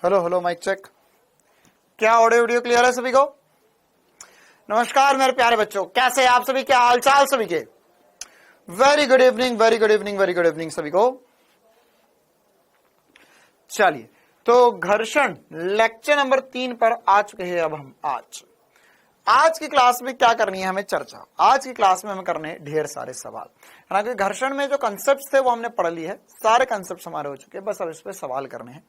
Hello hello mic check. क्या audio video clear है सभी को? नमस्कार मेरे प्यारे बच्चों, कैसे हैं आप सभी? क्या हालचाल सभी के? Very good evening, very good evening, very good evening सभी को। चलिए, तो घर्षण लेक्चर नंबर 3 पर आ चुके हैं। अब हम आज की क्लास में क्या करनी है हमें चर्चा। आज की क्लास में हमें करने हैं ढेर सारे सवाल। हालांकि घर्षण में जो कंसेप्ट थे वो हमने पढ़ लिए है, सारे कंसेप्ट हमारे हो चुके हैं, बस अब इस पे सवाल करने हैं।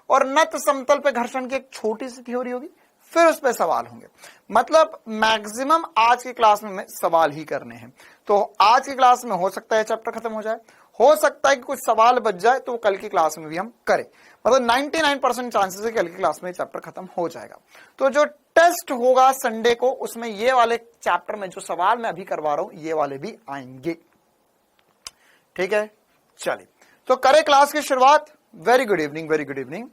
और नत समतल पे घर्षण की एक छोटी सी थ्योरी होगी, फिर उस पर सवाल होंगे। मतलब मैक्सिमम आज की क्लास में हमें सवाल ही करने हैं। तो आज की क्लास में हो सकता है चैप्टर खत्म हो जाए, हो सकता है कि कुछ सवाल बच जाए, तो कल की क्लास में भी हम करें। मतलब 99% चांसेस है कि कल की क्लास में चैप्टर खत्म हो जाएगा। तो जो टेस्ट होगा संडे को, उसमें ये वाले चैप्टर में जो सवाल मैं अभी करवा रहा हूं ये वाले भी आएंगे। ठीक है, चलिए तो करें क्लास की शुरुआत। Very good evening, very good evening.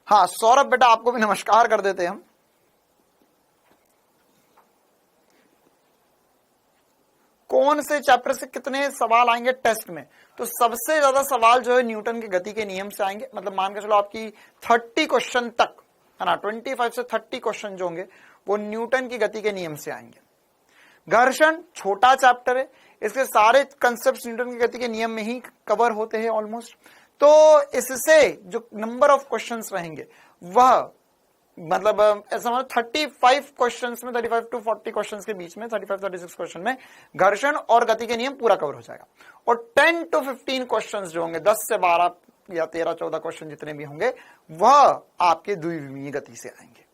हाँ सौरभ बेटा, आपको भी नमस्कार कर देते हैं हम। कौन से चैप्टर से कितने सवाल आएंगे टेस्ट में? तो सबसे ज्यादा सवाल जो है न्यूटन की गति के नियम से आएंगे। मतलब मान के चलो आपकी 30 क्वेश्चन तक है ना, 25 से 30 क्वेश्चन जो होंगे वो न्यूटन की गति के नियम से आएंगे। घर्षण छोटा चैप्टर है, इसके सारे कंसेप्ट न्यूटन की गति के नियम में ही कवर होते हैं ऑलमोस्ट। तो इससे जो नंबर ऑफ क्वेश्चंस रहेंगे वह मतलब ऐसा मतलब 35 क्वेश्चंस में 35 to 40 क्वेश्चंस के बीच में 35-36 क्वेश्चन में घर्षण और गति के नियम पूरा कवर हो जाएगा। और 10 to 15 क्वेश्चंस जो होंगे, 10 से 12 या 13-14 क्वेश्चन जितने भी होंगे वह आपके द्विविमीय गति से आएंगे।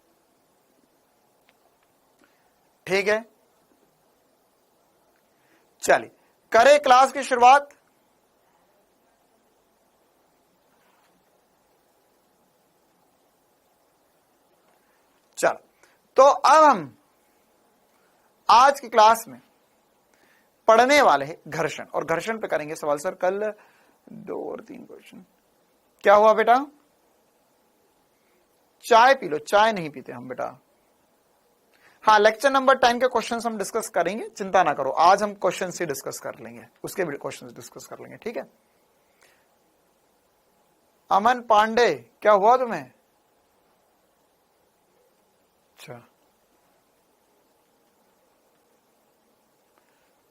ठीक है, चलिए करें क्लास की शुरुआत। चलो, तो अब हम आज की क्लास में पढ़ने वाले हैं घर्षण, और घर्षण पे करेंगे सवाल। सर कल 2 और 3 क्वेश्चन क्या हुआ बेटा? चाय पी लो, चाय नहीं पीते हम बेटा। हाँ, लेक्चर नंबर 10 के क्वेश्चंस हम डिस्कस करेंगे, चिंता ना करो। आज हम क्वेश्चन से डिस्कस कर लेंगे, उसके भी क्वेश्चन डिस्कस कर लेंगे। ठीक है। अमन पांडे, क्या हुआ तुम्हें? अच्छा,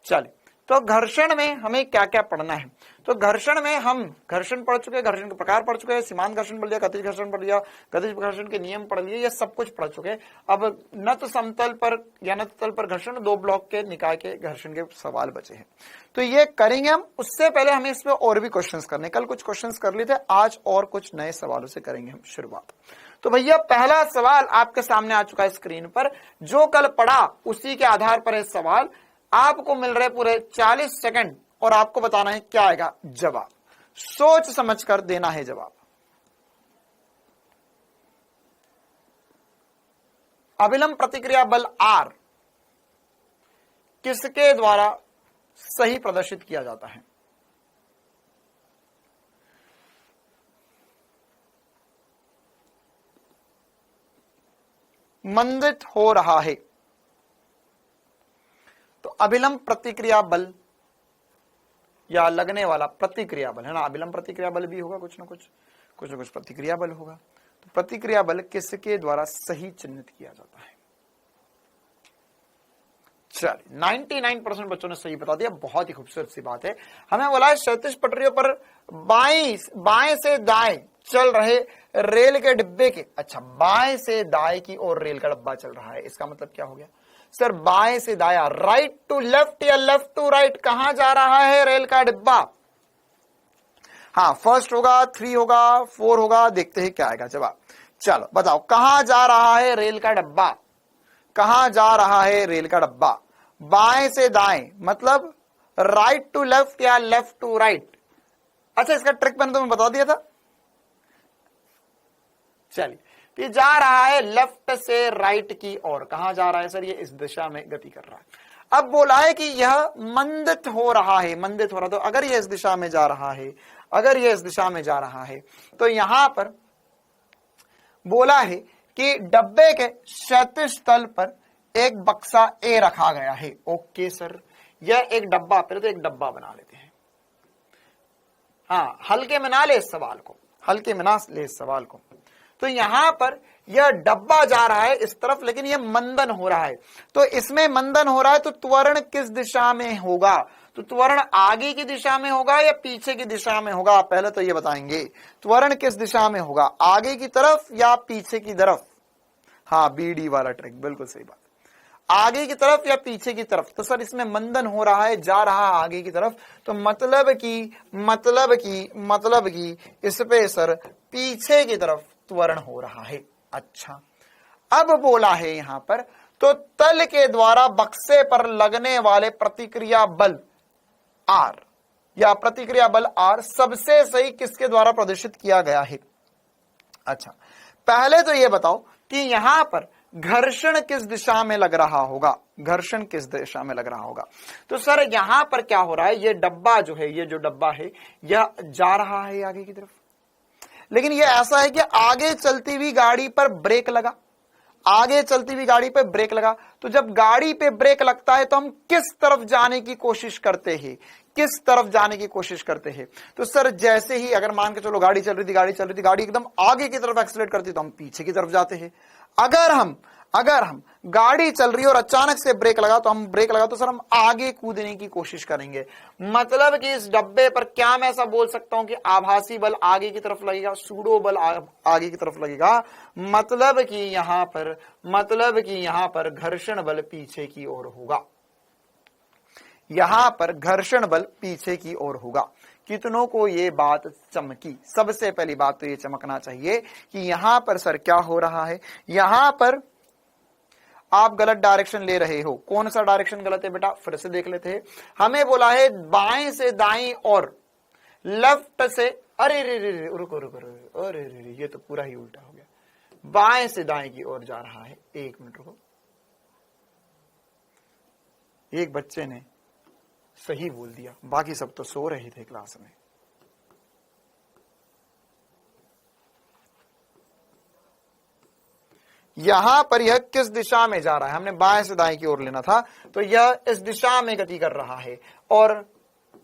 चलिए तो घर्षण में हमें क्या क्या पढ़ना है। तो घर्षण में हम घर्षण पढ़ चुके हैं, घर्षण के प्रकार पढ़ चुके हैं, सीमांत घर्षण पढ़ लिया, गतिज घर्षण पढ़ लिया, गतिज घर्षण के नियम पढ़ लिए, ये सब कुछ पढ़ चुके हैं। अब नत समतल पर या नत तल पर घर्षण, 2 ब्लॉक के निकाय के घर्षण के सवाल बचे हैं, तो ये करेंगे हम। उससे पहले हमें इसमें और भी क्वेश्चन करने, कल कुछ क्वेश्चन कर लिए थे, आज और कुछ नए सवालों से करेंगे हम शुरुआत। तो भैया पहला सवाल आपके सामने आ चुका है स्क्रीन पर, जो कल पढ़ा उसी के आधार पर है सवाल। आपको मिल रहे पूरे 40 सेकंड और आपको बताना है क्या आएगा जवाब। सोच समझकर देना है जवाब। अभिलंब प्रतिक्रिया बल R किसके द्वारा सही प्रदर्शित किया जाता है? मंदित हो रहा है तो अभिलंब प्रतिक्रिया बल या लगने वाला प्रतिक्रिया बल है ना, अभिलंब प्रतिक्रिया बल भी होगा, कुछ ना कुछ प्रतिक्रिया बल होगा। तो प्रतिक्रिया बल किसके द्वारा सही चिन्हित किया जाता है? चलिए 99% बच्चों ने सही बता दिया, बहुत ही खूबसूरत सी बात है। हमें बोला है 37 पटरियों पर बाएं से दाएं चल रहे रेल के डिब्बे के, अच्छा बाएं से दाएं की ओर रेल का डिब्बा चल रहा है, इसका मतलब क्या हो गया सर? बाएं से दाया, राइट टू लेफ्ट या लेफ्ट टू राइट, कहां जा रहा है रेल का डिब्बा? हाँ, फर्स्ट होगा, 3 होगा, 4 होगा, देखते हैं क्या आएगा जवाब। चलो बताओ, कहां जा रहा है रेल का डब्बा? कहां जा रहा है रेल का डब्बा? बाएं से दाएं मतलब राइट टू लेफ्ट या लेफ्ट टू राइट। अच्छा, इसका ट्रिक मैंने तुम्हें बता दिया था। चलिए, ये जा रहा है लेफ्ट से राइट की ओर। कहां जा रहा है सर? ये इस दिशा में गति कर रहा है। अब बोला है कि यह मंदित हो रहा है, मंदित हो रहा, तो अगर ये इस दिशा में जा रहा है, अगर ये इस दिशा में जा रहा है, तो यहां पर बोला है कि डब्बे के क्षैतिज तल पर एक बक्सा ए रखा गया है। ओके सर, यह एक डब्बा, पहले तो एक डब्बा बना लेते हैं। हाँ, हल्के में ना ले इस सवाल को, हल्के में ना ले इस सवाल को। तो यहां पर यह डब्बा जा रहा है इस तरफ, लेकिन यह मंदन हो रहा है। तो इसमें मंदन हो रहा है तो त्वरण किस दिशा में होगा? तो त्वरण आगे की दिशा में होगा या पीछे की दिशा में होगा? पहले तो ये बताएंगे त्वरण किस दिशा में होगा, आगे की तरफ या पीछे की तरफ? हाँ, बीडी वाला ट्रिक, बिल्कुल सही बात, आगे की तरफ या पीछे की तरफ। तो सर इसमें मंदन हो रहा है, जा रहा है आगे की तरफ, तो मतलब की इस पे सर पीछे की तरफ त्वरण हो रहा है। अच्छा, अब बोला है यहां पर, तो तल के द्वारा बक्से पर लगने वाले प्रतिक्रिया बल आर या प्रतिक्रिया बल आर सबसे सही किसके द्वारा प्रदर्शित किया गया है? अच्छा, पहले तो ये बताओ कि यहां पर घर्षण किस दिशा में लग रहा होगा, घर्षण किस दिशा में लग रहा होगा? तो सर यहां पर क्या हो रहा है, ये डब्बा जो है, ये जो डब्बा है यह जा रहा है आगे की तरफ, लेकिन ये ऐसा है कि आगे चलती हुई गाड़ी पर ब्रेक लगा, आगे चलती हुई गाड़ी पे ब्रेक लगा। तो जब गाड़ी पे ब्रेक लगता है तो हम किस तरफ जाने की कोशिश करते हैं, किस तरफ जाने की कोशिश करते हैं? तो सर जैसे ही अगर मान के चलो गाड़ी चल रही थी, गाड़ी एकदम आगे की तरफ एक्सीलरेट करती तो हम पीछे की तरफ जाते हैं। अगर हम गाड़ी चल रही है और अचानक से ब्रेक लगा तो सर हम आगे कूदने की कोशिश करेंगे। मतलब कि इस डब्बे पर क्या मैं ऐसा बोल सकता हूं कि आभासी बल आगे की तरफ लगेगा, सूडो बल आगे की तरफ लगेगा, मतलब कि यहां पर घर्षण बल पीछे की ओर होगा, यहां पर घर्षण बल पीछे की ओर होगा। कितनों को ये बात चमकी? सबसे पहली बात तो ये चमकना चाहिए कि यहां पर सर क्या हो रहा है, यहां पर आप गलत डायरेक्शन ले रहे हो। कौन सा डायरेक्शन गलत है बेटा? फिर से देख लेते हैं। हमें बोला है बाएं से दाएं और लेफ्ट से, अरे रे रे रे, रुको, अरे रे, ये तो पूरा ही उल्टा हो गया। बाएं से दाएं की ओर जा रहा है। एक मिनट रुको, एक बच्चे ने सही बोल दिया, बाकी सब तो सो रहे थे क्लास में। यहां पर यह किस दिशा में जा रहा है? हमने बाएं से दाएं की ओर लेना था, तो यह इस दिशा में गति कर रहा है और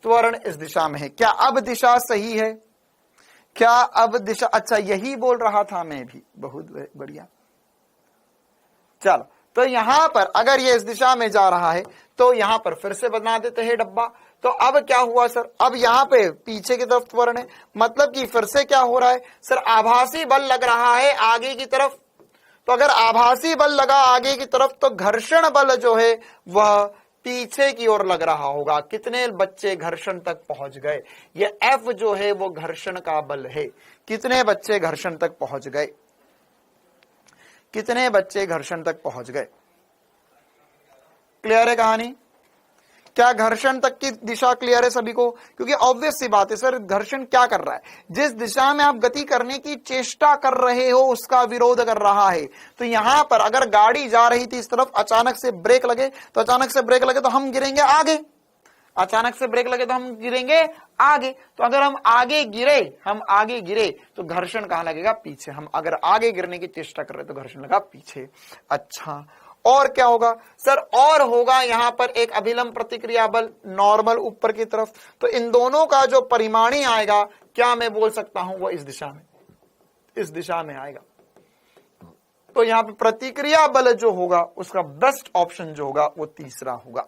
त्वरण इस दिशा में है। क्या अब दिशा सही है? क्या अब दिशा? अच्छा, यही बोल रहा था मैं भी, बहुत बढ़िया। चलो, तो यहां पर अगर ये इस दिशा में जा रहा है तो यहां पर फिर से बना देते हैं डब्बा। तो अब क्या हुआ सर? अब यहां पे पीछे की तरफ त्वरण है, मतलब कि फिर से क्या हो रहा है सर? आभासी बल लग रहा है आगे की तरफ। तो अगर आभासी बल लगा आगे की तरफ तो घर्षण बल जो है वह पीछे की ओर लग रहा होगा। कितने बच्चे घर्षण तक पहुंच गए? ये F जो है वो घर्षण का बल है। कितने बच्चे घर्षण तक पहुंच गए? कितने बच्चे घर्षण तक पहुंच गए? क्लियर है कहानी? क्या घर्षण तक की दिशा क्लियर है सभी को? क्योंकि ऑब्वियस सी बात है सर, घर्षण क्या कर रहा है? जिस दिशा में आप गति करने की चेष्टा कर रहे हो उसका विरोध कर रहा है। तो यहां पर अगर गाड़ी जा रही थी इस तरफ, अचानक से ब्रेक लगे तो हम गिरेंगे आगे, अचानक से ब्रेक लगे तो हम गिरेंगे आगे। तो अगर हम आगे गिरे तो घर्षण कहां लगेगा? पीछे। हम अगर आगे गिरने की चेष्टा कर रहे तो घर्षण लगा पीछे। अच्छा, और क्या होगा सर? और होगा यहां पर एक अभिलंब प्रतिक्रिया बल, नॉर्मल ऊपर की तरफ। तो इन दोनों का जो परिमाणी आएगा, क्या मैं बोल सकता हूं, वो इस दिशा में आएगा। तो यहां पर प्रतिक्रिया बल जो होगा उसका बेस्ट ऑप्शन जो होगा वो तीसरा होगा।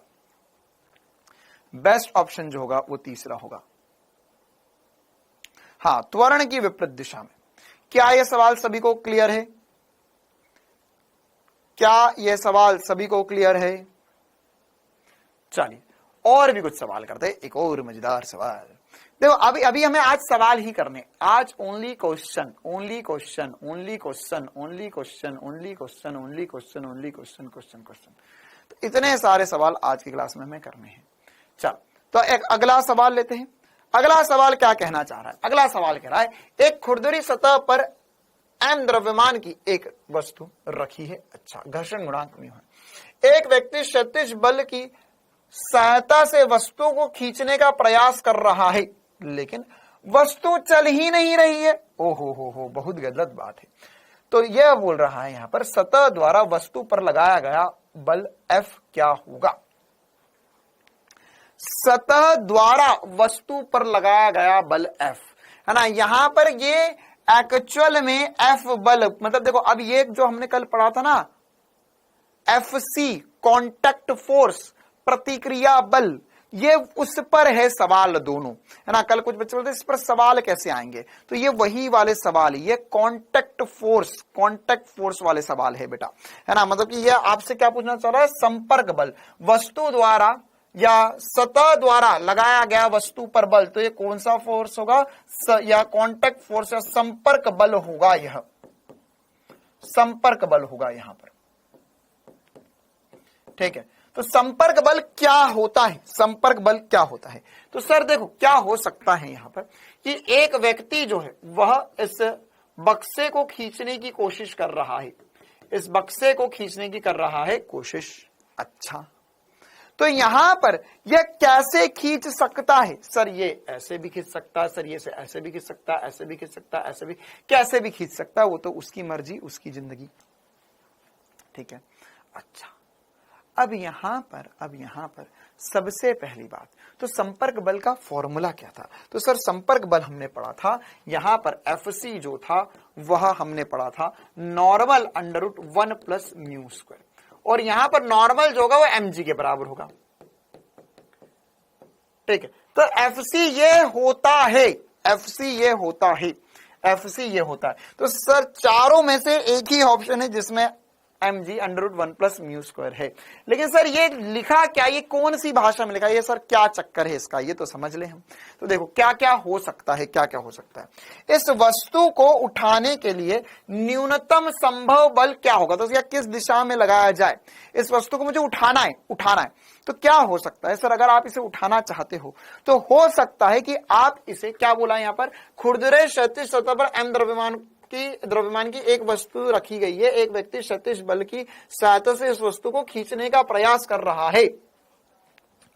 बेस्ट ऑप्शन जो होगा वो तीसरा होगा। हाँ, त्वरण की विपरीत दिशा में। क्या यह सवाल सभी को क्लियर है? क्या यह सवाल सभी को क्लियर है? चलिए और भी कुछ सवाल करते हैं, एक और मजेदार सवाल। देखो अभी हमें आज सवाल ही करने, आज ओनली क्वेश्चन। तो इतने सारे सवाल आज की क्लास में हमें करने हैं। चलो, तो एक अगला सवाल लेते हैं। अगला सवाल क्या कहना चाह रहा है? अगला सवाल कह रहा है, एक खुरदरी सतह पर m द्रव्यमान की एक वस्तु रखी है। अच्छा, घर्षण गुणांक नहीं है। एक व्यक्ति क्षैतिज बल की सहायता से वस्तु को खींचने का प्रयास कर रहा है, लेकिन वस्तु चल ही नहीं रही है। ओहो, बहुत गलत बात है। तो यह बोल रहा है यहां पर सतह द्वारा वस्तु पर लगाया गया बल F क्या होगा? सतह द्वारा वस्तु पर लगाया गया बल F। है ना। यहां पर ये एक्चुअल में एफ बल, मतलब देखो अब ये जो हमने कल पढ़ा था ना FC कांटेक्ट फोर्स, प्रतिक्रिया बल, ये उस पर है सवाल दोनों, है ना। कल कुछ बच्चे बोलते इस पर सवाल कैसे आएंगे, तो ये वही वाले सवाल, ये कांटेक्ट फोर्स वाले सवाल है बेटा, है ना। मतलब कि ये आपसे क्या पूछना चाह रहा है, संपर्क बल, वस्तु द्वारा या सतह द्वारा लगाया गया वस्तु पर बल, तो ये कौन सा फोर्स होगा, या कांटेक्ट फोर्स या संपर्क बल होगा, यह संपर्क बल होगा यहां पर, ठीक है। तो संपर्क बल क्या होता है, संपर्क बल क्या होता है, तो सर देखो क्या हो सकता है यहां पर कि एक व्यक्ति जो है वह इस बक्से को खींचने की कोशिश कर रहा है, इस बक्से को खींचने की कर रहा है कोशिश। अच्छा, तो यहां पर यह कैसे खींच सकता है, सर ये ऐसे भी खींच सकता है, सर ये से ऐसे भी खींच सकता है, ऐसे भी खींच सकता है, ऐसे भी, कैसे भी खींच सकता है, वो तो उसकी मर्जी, उसकी जिंदगी, ठीक है। अच्छा, अब यहां पर सबसे पहली बात, तो संपर्क बल का फॉर्मूला क्या था, तो सर संपर्क बल हमने पढ़ा था, यहां पर FC जो था वह हमने पढ़ा था नॉर्मल √1 प्लस म्यू स्क्वायर, और यहां पर नॉर्मल जो होगा वो mg के बराबर होगा, ठीक है। तो FC ये होता है, FC ये होता है, FC ये होता है। तो सर चारों में से एक ही ऑप्शन है जिसमें mg √1 प्लस म्यू स्क्वायर है, लेकिन सर ये लिखा क्या, ये कौन सी भाषा में लिखा है, ये सर क्या चक्कर है इसका, ये तो समझ ले हम। तो देखो क्या क्या हो सकता है, क्या क्या हो सकता है, इस वस्तु को उठाने के लिए न्यूनतम संभव बल क्या होगा, तो किस दिशा में लगाया जाए, इस वस्तु को मुझे उठाना है, तो क्या हो सकता है सर, अगर आप इसे उठाना चाहते हो तो हो सकता है कि आप इसे क्या बोला यहां पर, खुरदरे क्षैतिज सतह पर m द्रव्यमान की एक वस्तु रखी गई है, एक व्यक्ति क्षैतिज बल की सहायता से इस वस्तु को खींचने का प्रयास कर रहा है,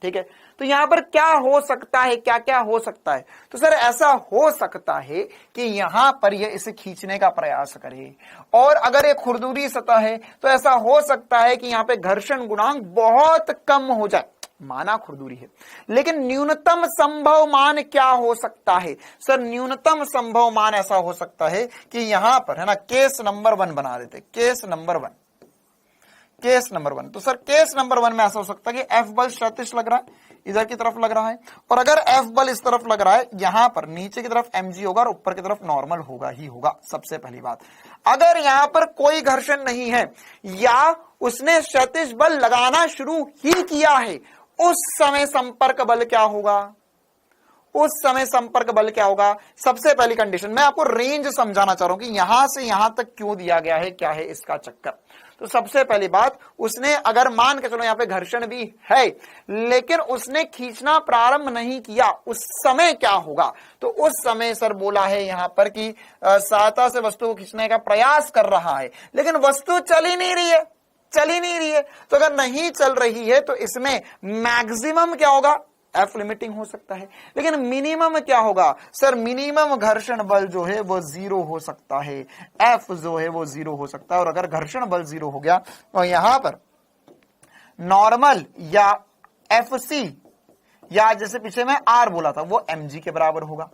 ठीक है। तो यहां पर क्या हो सकता है, क्या क्या हो सकता है, तो सर ऐसा हो सकता है कि यहां पर यह इसे खींचने का प्रयास करे, और अगर ये खुरदुरी सतह है तो ऐसा हो सकता है कि यहां पे घर्षण गुणांक बहुत कम हो जाए, माना खुरदुरी है, लेकिन न्यूनतम संभव मान क्या हो सकता है, सर न्यूनतम संभव मान ऐसा हो सकता है कि यहां पर, है ना, केस नंबर 1 बना देते, केस नंबर 1, तो सर केस नंबर 1 में ऐसा हो सकता है कि F बल क्षैतिज लग रहा है, इधर की तरफ लग रहा है, और अगर F बल इस तरफ लग रहा है, यहां पर नीचे की तरफ mg होगा और ऊपर की तरफ नॉर्मल होगा ही होगा। सबसे पहली बात, अगर यहां पर कोई घर्षण नहीं है या उसने क्षैतिज बल लगाना शुरू ही किया है, उस समय संपर्क बल क्या होगा, उस समय संपर्क बल क्या होगा। सबसे पहली कंडीशन, मैं आपको रेंज समझाना चाह रहा हूं कि यहां से यहां तक क्यों दिया गया है, क्या है इसका चक्कर। तो सबसे पहली बात, उसने अगर मान के चलो यहां पे घर्षण भी है लेकिन उसने खींचना प्रारंभ नहीं किया, उस समय क्या होगा, तो उस समय सर बोला है यहां पर कि सहायता से वस्तु को खींचने का प्रयास कर रहा है, लेकिन वस्तु चल ही नहीं रही है, तो अगर नहीं चल रही है तो इसमें मैक्सिमम क्या होगा, F लिमिटिंग हो सकता है, लेकिन मिनिमम क्या होगा, सर मिनिमम घर्षण बल जो है वो 0 हो सकता है, F जो है वो 0 हो सकता है। और अगर घर्षण बल 0 हो गया तो यहां पर नॉर्मल या FC या जैसे पीछे में R बोला था वो mg के बराबर होगा,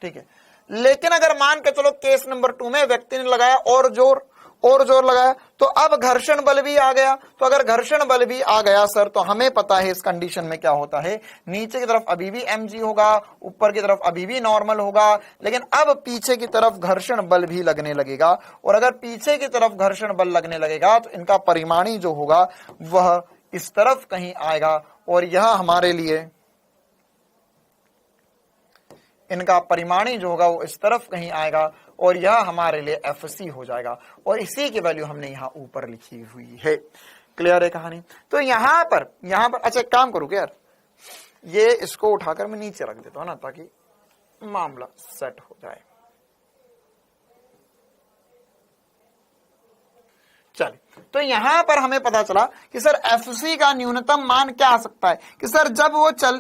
ठीक है। लेकिन अगर मान के चलो केस नंबर 2 में व्यक्ति ने लगाया और जोर लगाया, तो अब घर्षण बल भी आ गया, तो अगर घर्षण बल भी आ गया सर, तो हमें पता है इस कंडीशन में क्या होता है, नीचे की तरफ अभी भी mg होगा, ऊपर की तरफ अभी भी नॉर्मल होगा, लेकिन अब पीछे की तरफ घर्षण बल भी लगने लगेगा, और अगर पीछे की तरफ घर्षण बल लगने लगेगा तो इनका परिमाणी जो होगा वह इस तरफ कहीं आएगा, और यह हमारे लिए इनका परिमाणी जो होगा वो इस तरफ कहीं आएगा, और यह हमारे लिए FC हो जाएगा, और इसी की वैल्यू हमने यहां ऊपर लिखी हुई है। क्लियर है कहानी। तो यहां पर अच्छा एक काम करूं क्या यार, ये इसको उठाकर मैं नीचे रख देता हूं ना, ताकि मामला सेट हो जाए। चलिए, तो यहां पर हमें पता चला कि सर FC का न्यूनतम मान क्या आ सकता है कि सर जब वो चल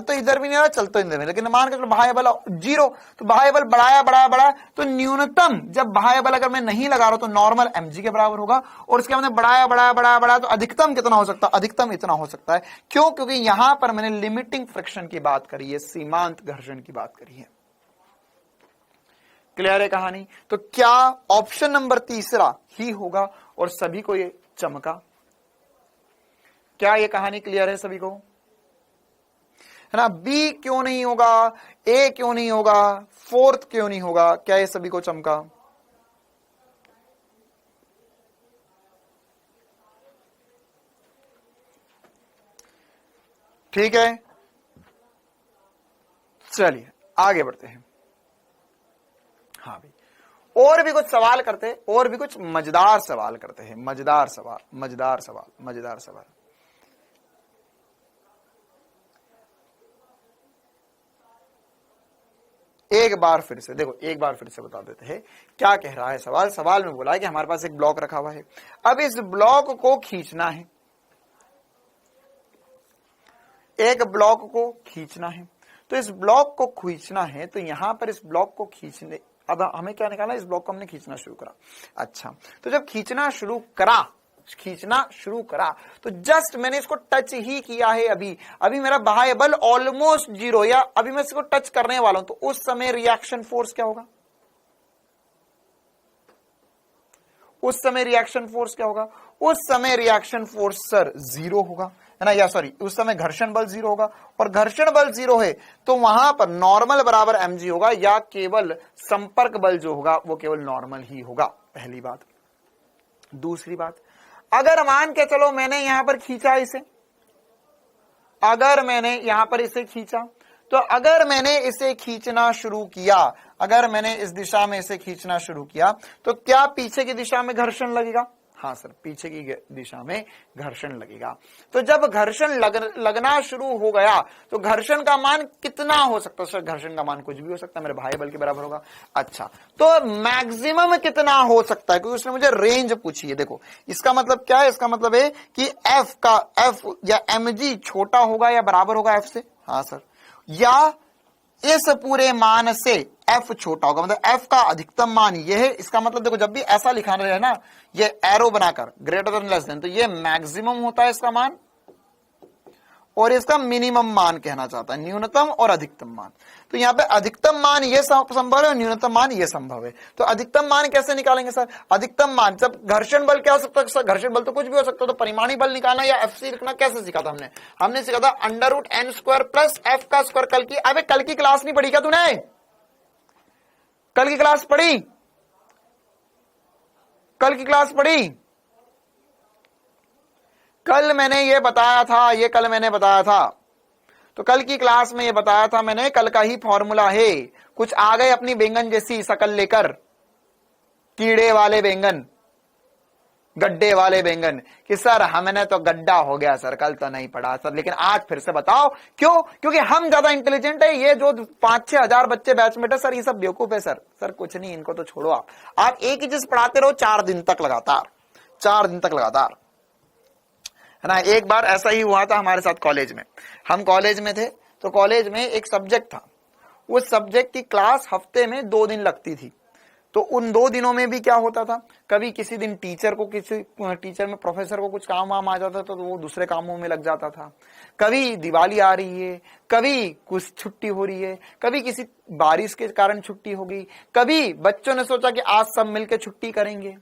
तो इधर भी नहीं रहा, चल तो इधर भी, लेकिन मान के चलो बाह्य बल 0, तो बाह्य बल बढ़ाया, तो न्यूनतम जब बाह्य बल अगर मैं नहीं लगा रहा तो नॉर्मल mg के बराबर होगा, और उसके हमने बढ़ाया तो अधिकतम कितना हो सकता है, अधिकतम इतना हो सकता है। क्यों, क्योंकि यहां पर मैंने लिमिटिंग फ्रिक्शन की बात करी है, सीमांत घर्षण की बात करी है। क्लियर है कहानी? तो क्या ऑप्शन नंबर तीसरा ही होगा और सभी को ये चमका? क्या ये कहानी क्लियर है सभी को? है ना? बी क्यों नहीं होगा, ए क्यों नहीं होगा, फोर्थ क्यों नहीं होगा? क्या ये सभी को चमका? ठीक है, चलिए आगे बढ़ते हैं। हाँ भाई, और भी कुछ सवाल करते हैं, और भी कुछ मजेदार सवाल करते हैं। मजेदार सवाल, मजेदार सवाल, मजेदार सवाल। एक बार फिर से देखो, एक बार फिर से बता देते हैं क्या कह रहा है सवाल। सवाल में बोला है कि हमारे पास एक ब्लॉक रखा हुआ है, अब इस ब्लॉक को खींचना है, एक ब्लॉक को खींचना है। तो इस ब्लॉक को खींचना है, तो यहां पर इस ब्लॉक को खींचने, अब हमें क्या निकालना, इस ब्लॉक को हमने खींचना शुरू करा। अच्छा, तो जब खींचना शुरू करा तो जस्ट मैंने इसको टच ही किया है, अभी मेरा बाह्य बल ऑलमोस्ट जीरो, या अभी मैं इसको टच करने वाला हूं, तो उस समय रिएक्शन फोर्स क्या होगा? उस समय रिएक्शन फोर्स क्या होगा? उस समय रिएक्शन फोर्स सर जीरो होगा, है ना? या सॉरी, उस समय घर्षण बल जीरो होगा, और घर्षण बल जीरो है तो वहां पर नॉर्मल बराबर mg होगा, या केवल संपर्क बल जो होगा वो केवल नॉर्मल ही होगा। पहली बात। दूसरी बात, अगर मान के चलो मैंने यहां पर खींचा इसे, अगर मैंने यहां पर इसे खींचा, तो अगर मैंने इसे खींचना शुरू किया, अगर मैंने इस दिशा में इसे खींचना शुरू किया, तो क्या पीछे की दिशा में घर्षण लगेगा? हाँ सर, पीछे की दिशा में घर्षण लगेगा। तो जब घर्षण लगना शुरू हो गया, तो घर्षण का मान कितना हो सकता है? सर घर्षण का मान कुछ भी हो सकता है, मेरे बाह्य बल के बराबर होगा। अच्छा, तो मैक्सिमम कितना हो सकता है? क्योंकि उसने मुझे रेंज पूछी है। देखो, इसका मतलब क्या है? इसका मतलब है कि एफ या mg छोटा होगा या बराबर होगा एफ से। हाँ सर, या इस पूरे मान से f छोटा होगा, मतलब f का अधिकतम मान ये है। इसका मतलब देखो, जब भी ऐसा लिखाना रहे ना, ये एरो बनाकर ग्रेटर देन लेस देन, तो ये मैक्सिमम होता है इसका मान, और इसका मिनिमम मान कहना चाहता है, न्यूनतम और अधिकतम मान। तो यहाँ पे अधिकतम मान ये संभव है और न्यूनतम मान ये संभव है। तो अधिकतम मान कैसे निकालेंगे सर? अधिकतम मान, जब घर्षण बल क्या हो सकता है सर? घर्षण बल तो कुछ भी हो सकता है, तो परिमाणी बल निकालना या एफसी लिखना कैसे सीखा था हमने सीखा था √n² प्लस एफ का स्क्वायर। कल की, अबे कल की क्लास नहीं पढ़ी क्या तूने? कल की क्लास पढ़ी? कल की क्लास पढ़ी? कल मैंने ये बताया था, ये कल मैंने बताया था, तो कल की क्लास में ये बताया था मैंने, कल का ही फॉर्मूला है। कुछ आ गए अपनी बैंगन जैसी शकल लेकर, कीड़े वाले बैंगन, गड्ढे वाले बैंगन, कि सर हमने तो गड्ढा हो गया सर, कल तो नहीं पढ़ा सर, लेकिन आज फिर से बताओ। क्यों? क्योंकि हम ज्यादा इंटेलिजेंट है, ये जो 5-6 हजार बच्चे बैचमेट है सर, ये सब बेवकूफ है सर। सर कुछ नहीं, इनको तो छोड़ो आप एक ही चीज पढ़ाते रहो 4 दिन तक लगातार, 4 दिन तक लगातार, है ना? एक बार ऐसा ही हुआ था हमारे साथ कॉलेज में। हम कॉलेज में थे, तो कॉलेज में एक सब्जेक्ट था, उस सब्जेक्ट की क्लास हफ्ते में 2 दिन लगती थी। तो उन 2 दिनों में भी क्या होता था, कभी किसी दिन टीचर में प्रोफेसर को कुछ काम वाम आ जाता था, तो वो दूसरे कामों में लग जाता था। कभी दिवाली आ रही है, कभी कुछ छुट्टी हो रही है, कभी किसी बारिश के कारण छुट्टी हो गई, कभी बच्चों ने सोचा कि आज सब मिलकर छुट्टी करेंगे।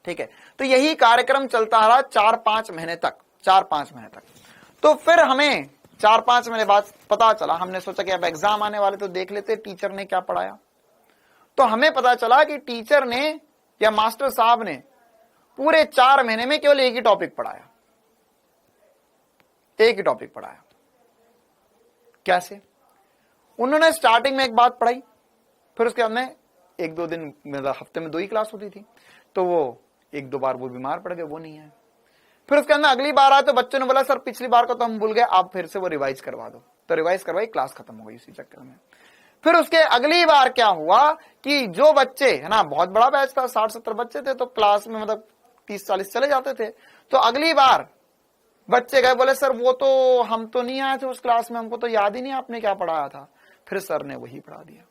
ठीक है, तो यही कार्यक्रम चलता रहा 4-5 महीने तक, 4-5 महीने तक। तो फिर हमें 4-5 महीने बाद पता चला, हमने सोचा कि अब एग्जाम आने वाले, तो देख लेते टीचर ने क्या पढ़ाया। तो हमें पता चला कि टीचर ने या मास्टर साहब ने पूरे 4 महीने में केवल एक ही टॉपिक पढ़ाया, एक ही टॉपिक पढ़ाया। कैसे? उन्होंने स्टार्टिंग में एक बात पढ़ाई, फिर उसके बाद में 1-2 दिन, मतलब हफ्ते में 2 ही क्लास होती थी, तो वो 1-2 बार वो बीमार पड़ गए, वो नहीं है। फिर उसके अंदर अगली बार आए तो बच्चों ने बोला सर पिछली बार को तो हम भूल गए, आप फिर से वो रिवाइज करवा दो। तो रिवाइज करवाई, क्लास खत्म हो गई इसी चक्कर में। फिर उसके अगली बार क्या हुआ कि जो बच्चे, है ना, बहुत बड़ा बैच था, 60-70 बच्चे थे, तो क्लास में मतलब 30-40 चले जाते थे। तो अगली बार बच्चे गए, बोले सर वो तो हम तो नहीं आए थे उस क्लास में, हमको तो याद ही नहीं आपने क्या पढ़ाया था। फिर सर ने वही पढ़ा दिया।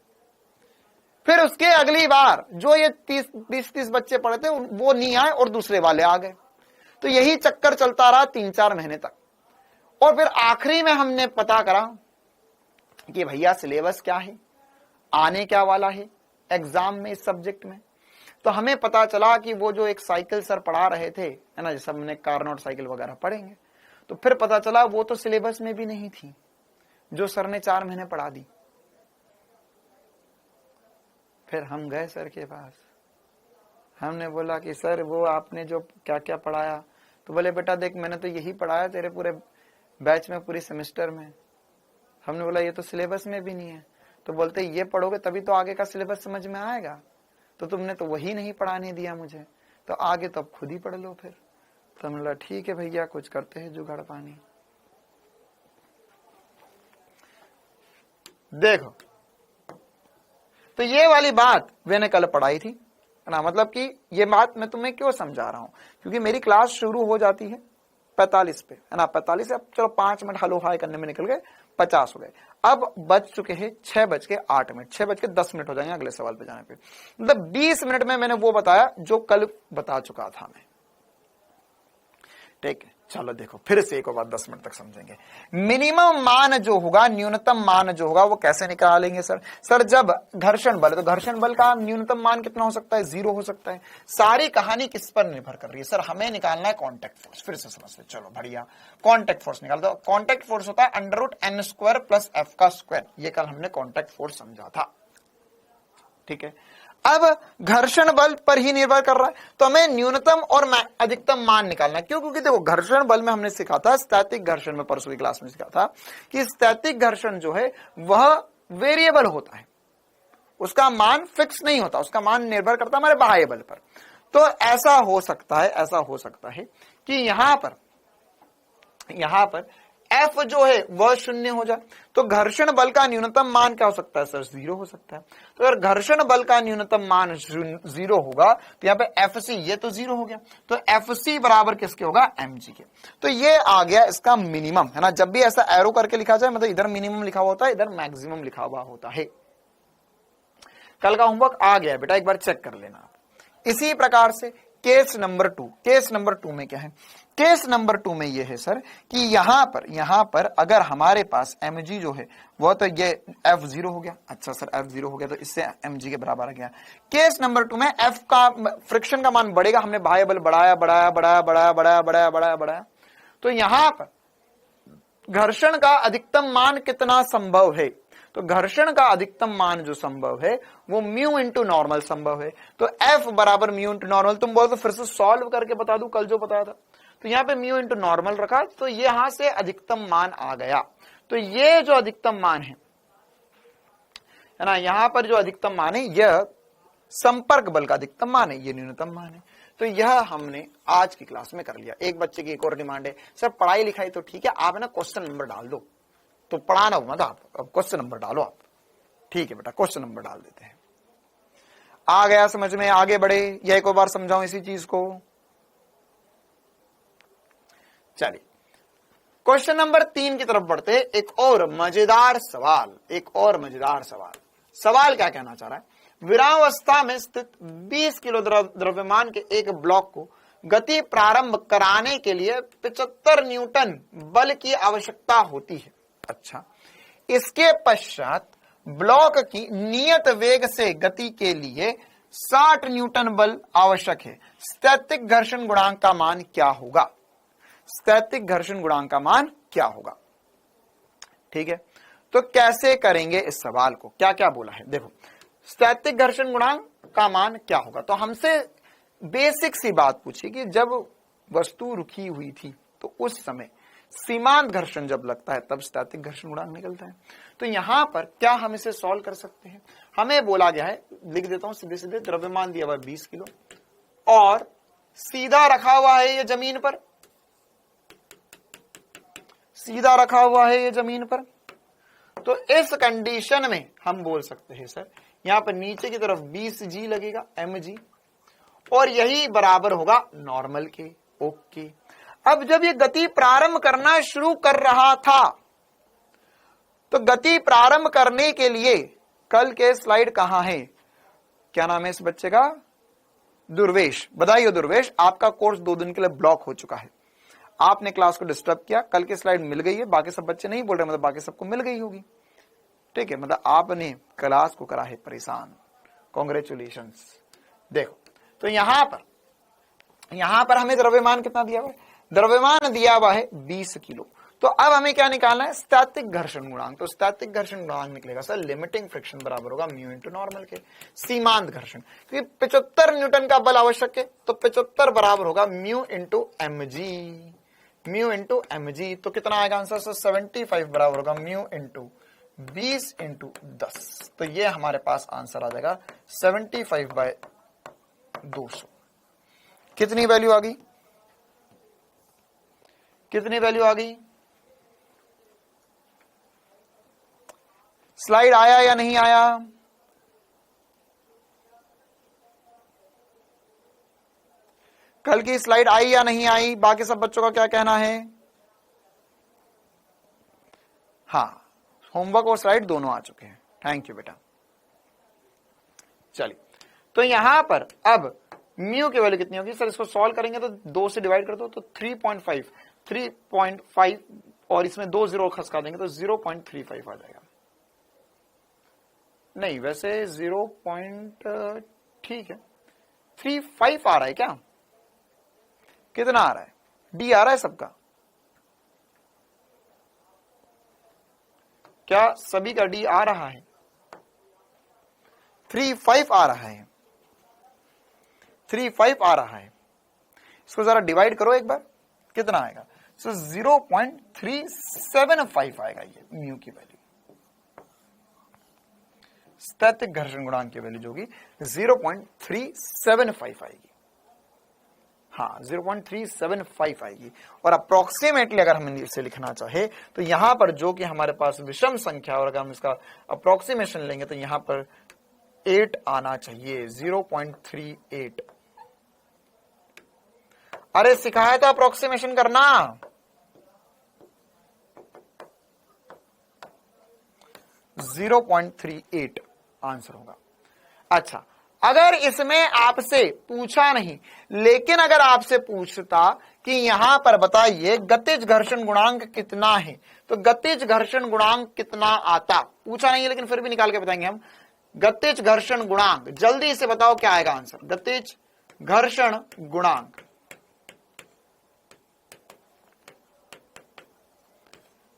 फिर उसके अगली बार जो ये 20-30 बच्चे पढ़े थे वो नहीं आए और दूसरे वाले आ गए। तो यही चक्कर चलता रहा 3-4 महीने तक। और फिर आखिरी में हमने पता करा कि भैया सिलेबस क्या है, आने क्या वाला है, एग्जाम में इस सब्जेक्ट में। तो हमें पता चला कि वो जो एक साइकिल सर पढ़ा रहे थे, है ना, जैसे हमने कार्नोट साइकिल वगैरह पढ़ेंगे, तो फिर पता चला वो तो सिलेबस में भी नहीं थी जो सर ने 4 महीने पढ़ा दी। फिर हम गए सर के पास, हमने बोला कि सर वो आपने जो क्या क्या पढ़ाया, तो बोले बेटा देख मैंने तो यही पढ़ाया तेरे पूरे बैच में, पूरी सेमेस्टर में। हमने बोला ये तो सिलेबस में भी नहीं है। तो बोलते ये पढ़ोगे तभी तो आगे का सिलेबस समझ में आएगा, तो तुमने तो वही नहीं पढ़ाने दिया मुझे, तो आगे तो अब खुद ही पढ़ लो फिर। तो हमने बोला ठीक है भैया कुछ करते हैं जुगाड़ पानी। देखो तो ये वाली बात मैंने कल पढ़ाई थी, है ना, मतलब कि ये बात मैं तुम्हें क्यों समझा रहा हूं, क्योंकि मेरी क्लास शुरू हो जाती है 45 पे, है ना, 45 से अब चलो 5 मिनट हलो हाय करने में निकल गए, 50 हो गए। अब बज चुके हैं 6:08, 6:10 हो जाएंगे अगले सवाल पे जाने पे। मतलब 20 मिनट में मैंने वो बताया जो कल बता चुका था मैं। ठीक है, चलो देखो फिर से एक और बात 10 मिनट तक समझेंगे। मिनिमम मान जो होगा, न्यूनतम मान जो होगा वो कैसे निकालेंगे सर? सर जब घर्षण बल है तो घर्षण बल का न्यूनतम मान कितना हो सकता है? 0 हो सकता है। सारी कहानी किस पर निर्भर कर रही है सर? हमें निकालना है कांटेक्ट फोर्स। फिर से समझते, चलो बढ़िया, कांटेक्ट फोर्स निकाल दो। कांटेक्ट फोर्स होता है √n² + f का स्क्वायर। ये कल हमने कांटेक्ट फोर्स समझा था। ठीक है, अब घर्षण बल पर ही निर्भर कर रहा है, तो हमें न्यूनतम और अधिकतम मान निकालना। क्यों? क्योंकि देखो घर्षण बल में हमने सीखा था, स्टैटिक घर्षण में परसों की क्लास में सीखा था कि स्टैटिक घर्षण जो है वह वेरिएबल होता है, उसका मान फिक्स नहीं होता, उसका मान निर्भर करता है हमारे बाह्य बल पर। तो ऐसा हो सकता है कि यहां पर F जो है वह 0 हो जाए, तो घर्षण बल का न्यूनतम मान क्या हो सकता है सर? 0 हो सकता है। तो अगर घर्षण बल का न्यूनतम मान 0 होगा तो यहाँ पे FC ये तो 0 हो गया, तो FC बराबर किसके होगा? mg के। तो ये आ गया इसका मिनिमम, है ना। जब भी ऐसा एरो करके लिखा जाए, मतलब इधर मिनिमम लिखा हुआ होता है, इधर मैक्सिमम लिखा हुआ होता है। कल का होमवर्क आ गया बेटा, एक बार चेक कर लेना आप। इसी प्रकार से केस नंबर 2, केस नंबर 2 में क्या है? केस नंबर 2 में ये है सर कि यहां पर अगर हमारे पास mg जो है वो तो ये F0 हो गया। अच्छा सर F0 हो गया तो इससे mg के बराबर आ गया। केस नंबर 2 में F का फ्रिक्शन का मान बढ़ेगा, हमने बाह्य बल बढ़ाया, तो यहां पर घर्षण का अधिकतम मान कितना संभव है? तो घर्षण का अधिकतम मान जो संभव है वो म्यू इंटू नॉर्मल संभव है। तो F बराबर म्यू इंटू नॉर्मल। तुम बोलो तो फिर से सॉल्व करके बता दूं, कल जो बताया था। तो यहाँ पे म्यू इंटू नॉर्मल रखा, तो यहां से अधिकतम मान आ गया। तो ये जो अधिकतम मान है ना, यहां पर जो अधिकतम मान है यह संपर्क बल का अधिकतम मान है, ये न्यूनतम मान है। तो यह हमने आज की क्लास में कर लिया। एक बच्चे की एक और डिमांड है, सर पढ़ाई लिखाई तो ठीक है, आप ना क्वेश्चन नंबर डाल दो। तो पढ़ाना मत आप, अब क्वेश्चन नंबर डालो आप। ठीक है बेटा, क्वेश्चन नंबर डाल देते हैं। आ गया समझ में? आगे बढ़े या एक और बार समझाऊं इसी चीज को? चलिए क्वेश्चन नंबर 3 की तरफ बढ़ते हैं। एक और मजेदार सवाल, सवाल क्या कहना चाह रहा है? विरामावस्था में स्थित 20 किलो द्रव्यमान के एक ब्लॉक को गति प्रारंभ कराने के लिए 75 न्यूटन बल की आवश्यकता होती है। अच्छा, इसके पश्चात ब्लॉक की नियत वेग से गति के लिए 60 न्यूटन बल आवश्यक है। स्थैतिक घर्षण गुणांक का मान क्या होगा? स्थैतिक घर्षण गुणांक का मान क्या होगा? ठीक है, तो कैसे करेंगे इस सवाल को? क्या क्या बोला है देखो, स्थैतिक घर्षण गुणांक का मान क्या होगा। तो हमसे बेसिक सी बात पूछी कि जब वस्तु रुकी हुई थी तो उस समय सीमांत घर्षण जब लगता है तब स्थैतिक घर्षण गुणांक निकलता है। तो यहां पर क्या हम इसे सॉल्व कर सकते हैं? हमें बोला गया है, लिख देता हूं सीधे सीधे, द्रव्यमान दिया हुआ है 20 किलो और सीधा रखा हुआ है ये जमीन पर, सीधा रखा हुआ है ये जमीन पर। तो इस कंडीशन में हम बोल सकते हैं सर यहां पर नीचे की तरफ 20g लगेगा mg, और यही बराबर होगा नॉर्मल के। ओके, अब जब ये गति प्रारंभ करना शुरू कर रहा था तो गति प्रारंभ करने के लिए कल के स्लाइड कहां है? क्या नाम है इस बच्चे का? दुर्वेश। बधाई हो दुर्वेश, आपका कोर्स 2 दिन के लिए ब्लॉक हो चुका है। आपने क्लास को डिस्टर्ब किया, कल की स्लाइड मिल गई है, बाकी सब बच्चे नहीं बोल रहे, मतलब बाकी सबको मिल गई होगी। ठीक है, मतलब आपने क्लास को करा है परेशान। कॉन्ग्रेचुलेशंस। देखो तो यहां पर हमें द्रव्यमान कितना दिया हुआ है, द्रव्यमान दिया हुआ है 20 किलो। तो अब हमें क्या निकालना है, स्थैतिक घर्षण गुणांक। तो स्थैतिक घर्षण गुणांक निकलेगा सर लिमिटिंग फ्रिक्शन बराबर होगा म्यू इंटू नॉर्मल के। सीमांत घर्षण, क्योंकि 75 न्यूटन का बल आवश्यक है, तो 75 बराबर होगा म्यू इंटू एम जी। तो कितना आएगा आंसर सर, 75 बराबर होगा म्यू इंटू 20 इंटू 10। तो ये हमारे पास आंसर आ जाएगा 75/200। कितनी वैल्यू आ गई, कितनी वैल्यू आ गई? स्लाइड आया या नहीं आया? कल की स्लाइड आई या नहीं आई? बाकी सब बच्चों का क्या कहना है? हाँ, होमवर्क और स्लाइड दोनों आ चुके हैं। थैंक यू बेटा। चलिए, तो यहां पर अब म्यू की वैल्यू कितनी होगी सर? इसको सॉल्व करेंगे तो 2 से डिवाइड कर दो तो 3.5 और इसमें 2 जीरो खसका देंगे तो 0.35 आ जाएगा। नहीं, वैसे 0. ठीक है, 35 आ रहा है क्या? कितना आ रहा है? डी आ रहा है सबका? क्या सभी का डी आ रहा है? 35 आ रहा है, 35 आ रहा है। इसको जरा डिवाइड करो एक बार, कितना आएगा? सो 0.375 आएगा ये म्यू की वैल्यू। स्थैतिक घर्षण गुणांक की वैल्यू जो होगी 0.375 आएगी। हाँ, 0.375 आएगी। और अप्रोक्सीमेटली अगर हम इसे लिखना चाहे तो यहां पर जो कि हमारे पास विषम संख्या, और अगर हम इसका अप्रोक्सीमेशन लेंगे तो यहां पर 8 आना चाहिए, 0.38। अरे सिखाया था अप्रोक्सीमेशन करना। .38 आंसर होगा। अच्छा, अगर इसमें आपसे पूछा नहीं, लेकिन अगर आपसे पूछता कि यहां पर बताइए गतिज घर्षण गुणांक कितना है, तो गतिज घर्षण गुणांक कितना आता? पूछा नहीं है लेकिन फिर भी निकाल के बताएंगे हम। गतिज घर्षण गुणांक, जल्दी से बताओ क्या आएगा आंसर? गतिज घर्षण गुणांक,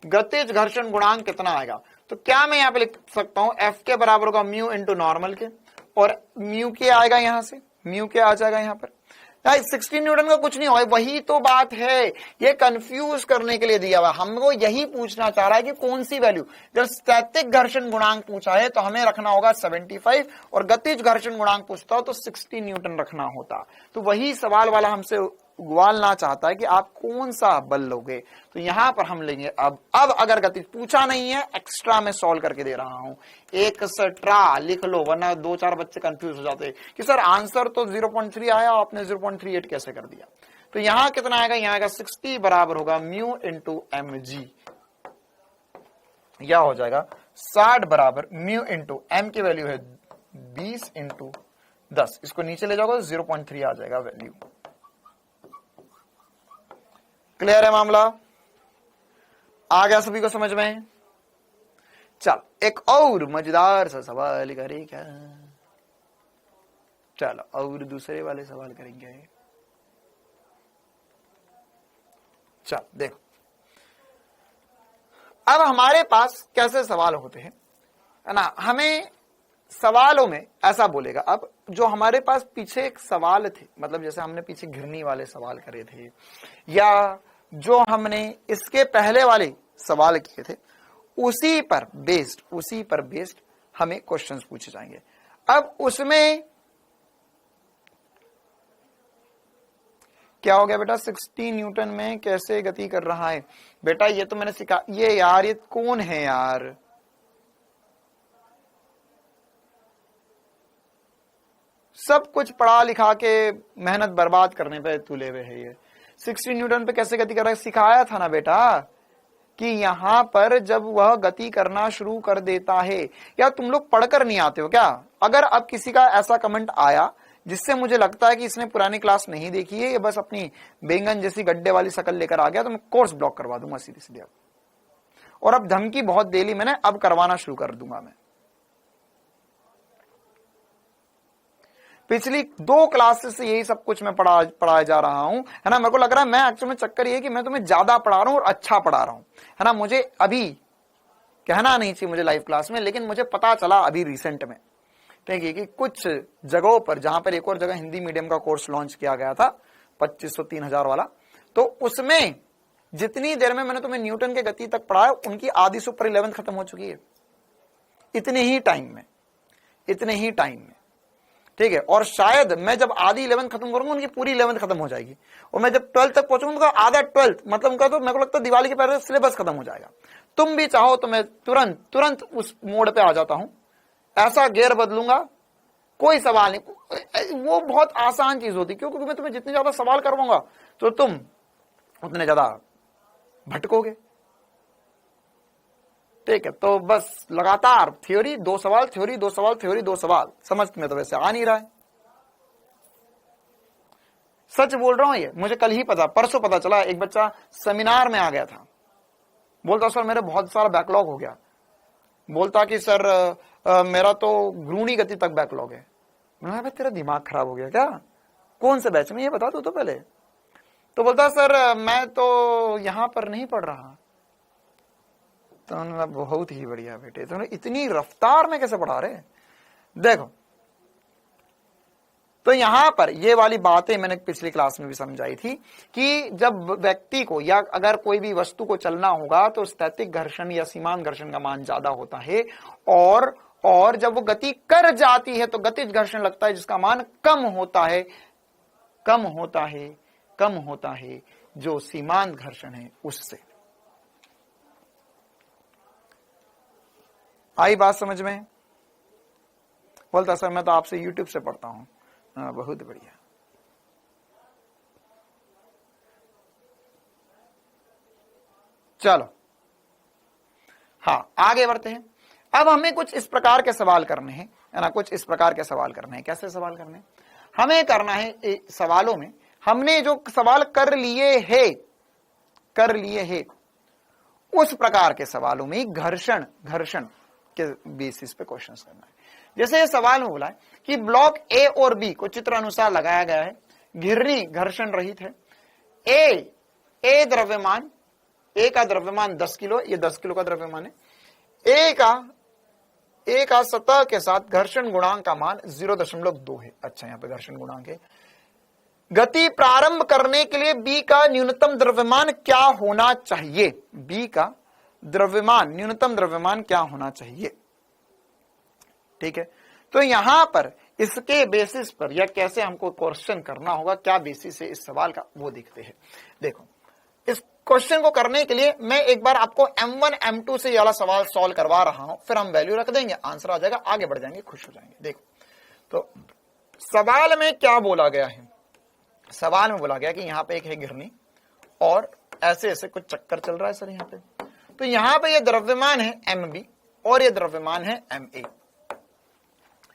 गतिज घर्षण गुणांक कितना आएगा? तो क्या मैं यहां पे लिख सकता हूं, एफ के बराबर होगा म्यू इंटू नॉर्मल के, और म्यू के आएगा यहां से, म्यू के आ जाएगा यहां पर। 16 न्यूटन का कुछ नहीं हो, वही तो बात है, ये कंफ्यूज करने के लिए दिया हुआ। हमको यही पूछना चाह रहा है कि कौन सी वैल्यू। जब स्थैतिक घर्षण गुणांक पूछा है तो हमें रखना होगा 75, और गतिज घर्षण गुणांक पूछता हो तो 60 न्यूटन रखना होता। तो वही सवाल वाला हमसे उगवालना चाहता है कि आप कौन सा बल लोगे। तो यहां पर हम लेंगे अब अगर गति पूछा नहीं है, एक्स्ट्रा में सॉल्व करके दे रहा हूं, एक्स्ट्रा लिख लो, वरना 2-4 बच्चे कंफ्यूज हो जाते हैं कि सर आंसर तो 0.3 आया, आपने 0.38 कैसे कर दिया। तो यहां कितना आएगा? यहां आएगा 60 बराबर होगा म्यू इंटू एम जी, या हो जाएगा 60 बराबर म्यू इंटू एम की वैल्यू है 20 इंटू 10। इसको नीचे ले जाओगे 0.3 आ जाएगा वैल्यू। क्लियर है मामला? आ गया सभी को समझ में? चल, एक और मजेदार सा सवाल करें क्या? चलो, और दूसरे वाले सवाल करेंगे। चल देखो, अब हमारे पास कैसे सवाल होते हैं, है ना? हमें सवालों में ऐसा बोलेगा, अब जो हमारे पास पीछे एक सवाल थे, मतलब जैसे हमने पीछे घिरनी वाले सवाल करे थे, या जो हमने इसके पहले वाले सवाल किए थे, उसी पर बेस्ड हमें क्वेश्चंस पूछे जाएंगे। अब उसमें क्या हो गया बेटा? 60 न्यूटन में कैसे गति कर रहा है? बेटा ये तो मैंने सिखा, ये यार ये कौन है यार? सब कुछ पढ़ा लिखा के मेहनत बर्बाद करने पे तुले हुए है। ये 60 न्यूटन पे कैसे गति कर रहा है? सिखाया था ना बेटा कि यहां पर जब वह गति करना शुरू कर देता है, या तुम लोग पढ़कर नहीं आते हो क्या? अगर अब किसी का ऐसा कमेंट आया जिससे मुझे लगता है कि इसने पुरानी क्लास नहीं देखी है, ये बस अपनी बैंगन जैसी गड्ढे वाली शकल लेकर आ गया, तो मैं कोर्स ब्लॉक करवा दूंगा सीधे सीधे। और अब धमकी बहुत दे ली मैंने, अब करवाना शुरू कर दूंगा मैं। पिछली 2 क्लासेस से यही सब कुछ मैं पढ़ाया जा रहा हूं, है ना। मेरे को लग रहा है मैं एक्चुअली में चक्कर ये है कि मैं तुम्हें ज्यादा पढ़ा रहा हूं और अच्छा पढ़ा रहा हूं, है ना। मुझे अभी कहना नहीं चाहिए मुझे लाइव क्लास में, लेकिन मुझे पता चला अभी रिसेंट में, ठीक है, कि कुछ जगहों पर, जहां पर एक और जगह हिंदी मीडियम का कोर्स लॉन्च किया गया था 2500 3000 वाला, तो उसमें जितनी देर में मैंने तुम्हें न्यूटन के गति तक पढ़ाया, उनकी आधी से ऊपर 11th खत्म हो चुकी है, इतने ही टाइम में, ठीक है। और शायद मैं जब आधी 11th खत्म करूंगा, उनकी पूरी 11th खत्म हो जाएगी, और मैं जब 12th तक पहुंचूंगा तो आधा 12th, मतलब उनका तो मेरे को लगता है दिवाली के पहले सिलेबस खत्म हो जाएगा। तुम भी चाहो तो मैं तुरंत उस मोड पे आ जाता हूं, ऐसा गियर बदलूंगा, कोई सवाल नहीं। वो बहुत आसान चीज होती, क्योंकि मैं तुम्हें जितने ज्यादा सवाल करवाऊंगा तो तुम उतने ज्यादा भटकोगे, ठीक है। तो बस लगातार थ्योरी 2 सवाल, थ्योरी 2 सवाल, थ्योरी 2 सवाल, समझ में तो वैसे आ नहीं रहा है। सच बोल रहा हूं, ये मुझे कल ही परसों पता चला। एक बच्चा सेमिनार में आ गया था, बोलता सर मेरे बहुत सारा बैकलॉग हो गया, बोलता कि सर मेरा तो घ्रूणी गति तक बैकलॉग है। मैंने कहा तेरा दिमाग खराब हो गया क्या, कौन से बैच में, ये बता तो पहले। तो बोलता सर मैं तो यहां पर नहीं पढ़ रहा। तो बहुत ही बढ़िया बेटे, तो इतनी रफ्तार में कैसे पढ़ा रहे। देखो, तो यहां पर ये वाली बातें मैंने पिछली क्लास में भी समझाई थी कि जब व्यक्ति को या अगर कोई भी वस्तु को चलना होगा तो स्थैतिक घर्षण या सीमांत घर्षण का मान ज्यादा होता है, और जब वो गति कर जाती है तो गतिज घर्षण लगता है, जिसका मान कम होता है जो सीमांत घर्षण है उससे। आई बात समझ में? बोलता सर मैं तो आपसे YouTube से पढ़ता हूं। हाँ, बहुत बढ़िया। चलो हाँ, आगे बढ़ते हैं। अब हमें कुछ इस प्रकार के सवाल करने हैं, है ना, कुछ इस प्रकार के सवाल करने हैं। कैसे सवाल करने हैं? हमें करना है सवालों में, हमने जो सवाल कर लिए हैं उस प्रकार के सवालों में घर्षण के बेसिस पे क्वेश्चंस करना है। जैसे सवाल में बोला है कि ब्लॉक ए और बी को चित्र अनुसार लगाया गया है, घिरनी घर्षण रहित है, ए द्रव्यमान, ए का द्रव्यमान 10 किलो, ये 10 किलो का द्रव्यमान है, ए का सतह के साथ घर्षण गुणांक का मान 0.2 है। अच्छा, यहां पे घर्षण गुणांक है। गति प्रारंभ करने के लिए बी का न्यूनतम द्रव्यमान क्या होना चाहिए, बी का न्यूनतम द्रव्यमान क्या होना चाहिए, ठीक है। तो यहां पर इसके बेसिस पर या कैसे हमको क्वेश्चन करना होगा, क्या बेसिस है इस सवाल का, वो देखते हैं। देखो, इस क्वेश्चन को करने के लिए मैं एक बार आपको M1 M2 से ये वाला सवाल सॉल्व करवा रहा हूं, फिर हम वैल्यू रख देंगे, आंसर आ जाएगा, आगे बढ़ जाएंगे, खुश हो जाएंगे। देखो, तो सवाल में क्या बोला गया है? सवाल में बोला गया कि यहां पे एक है घिरनी और ऐसे ऐसे कुछ चक्कर चल रहा है सर यहां पे। तो यहां पे ये द्रव्यमान है MB और ये द्रव्यमान है MA,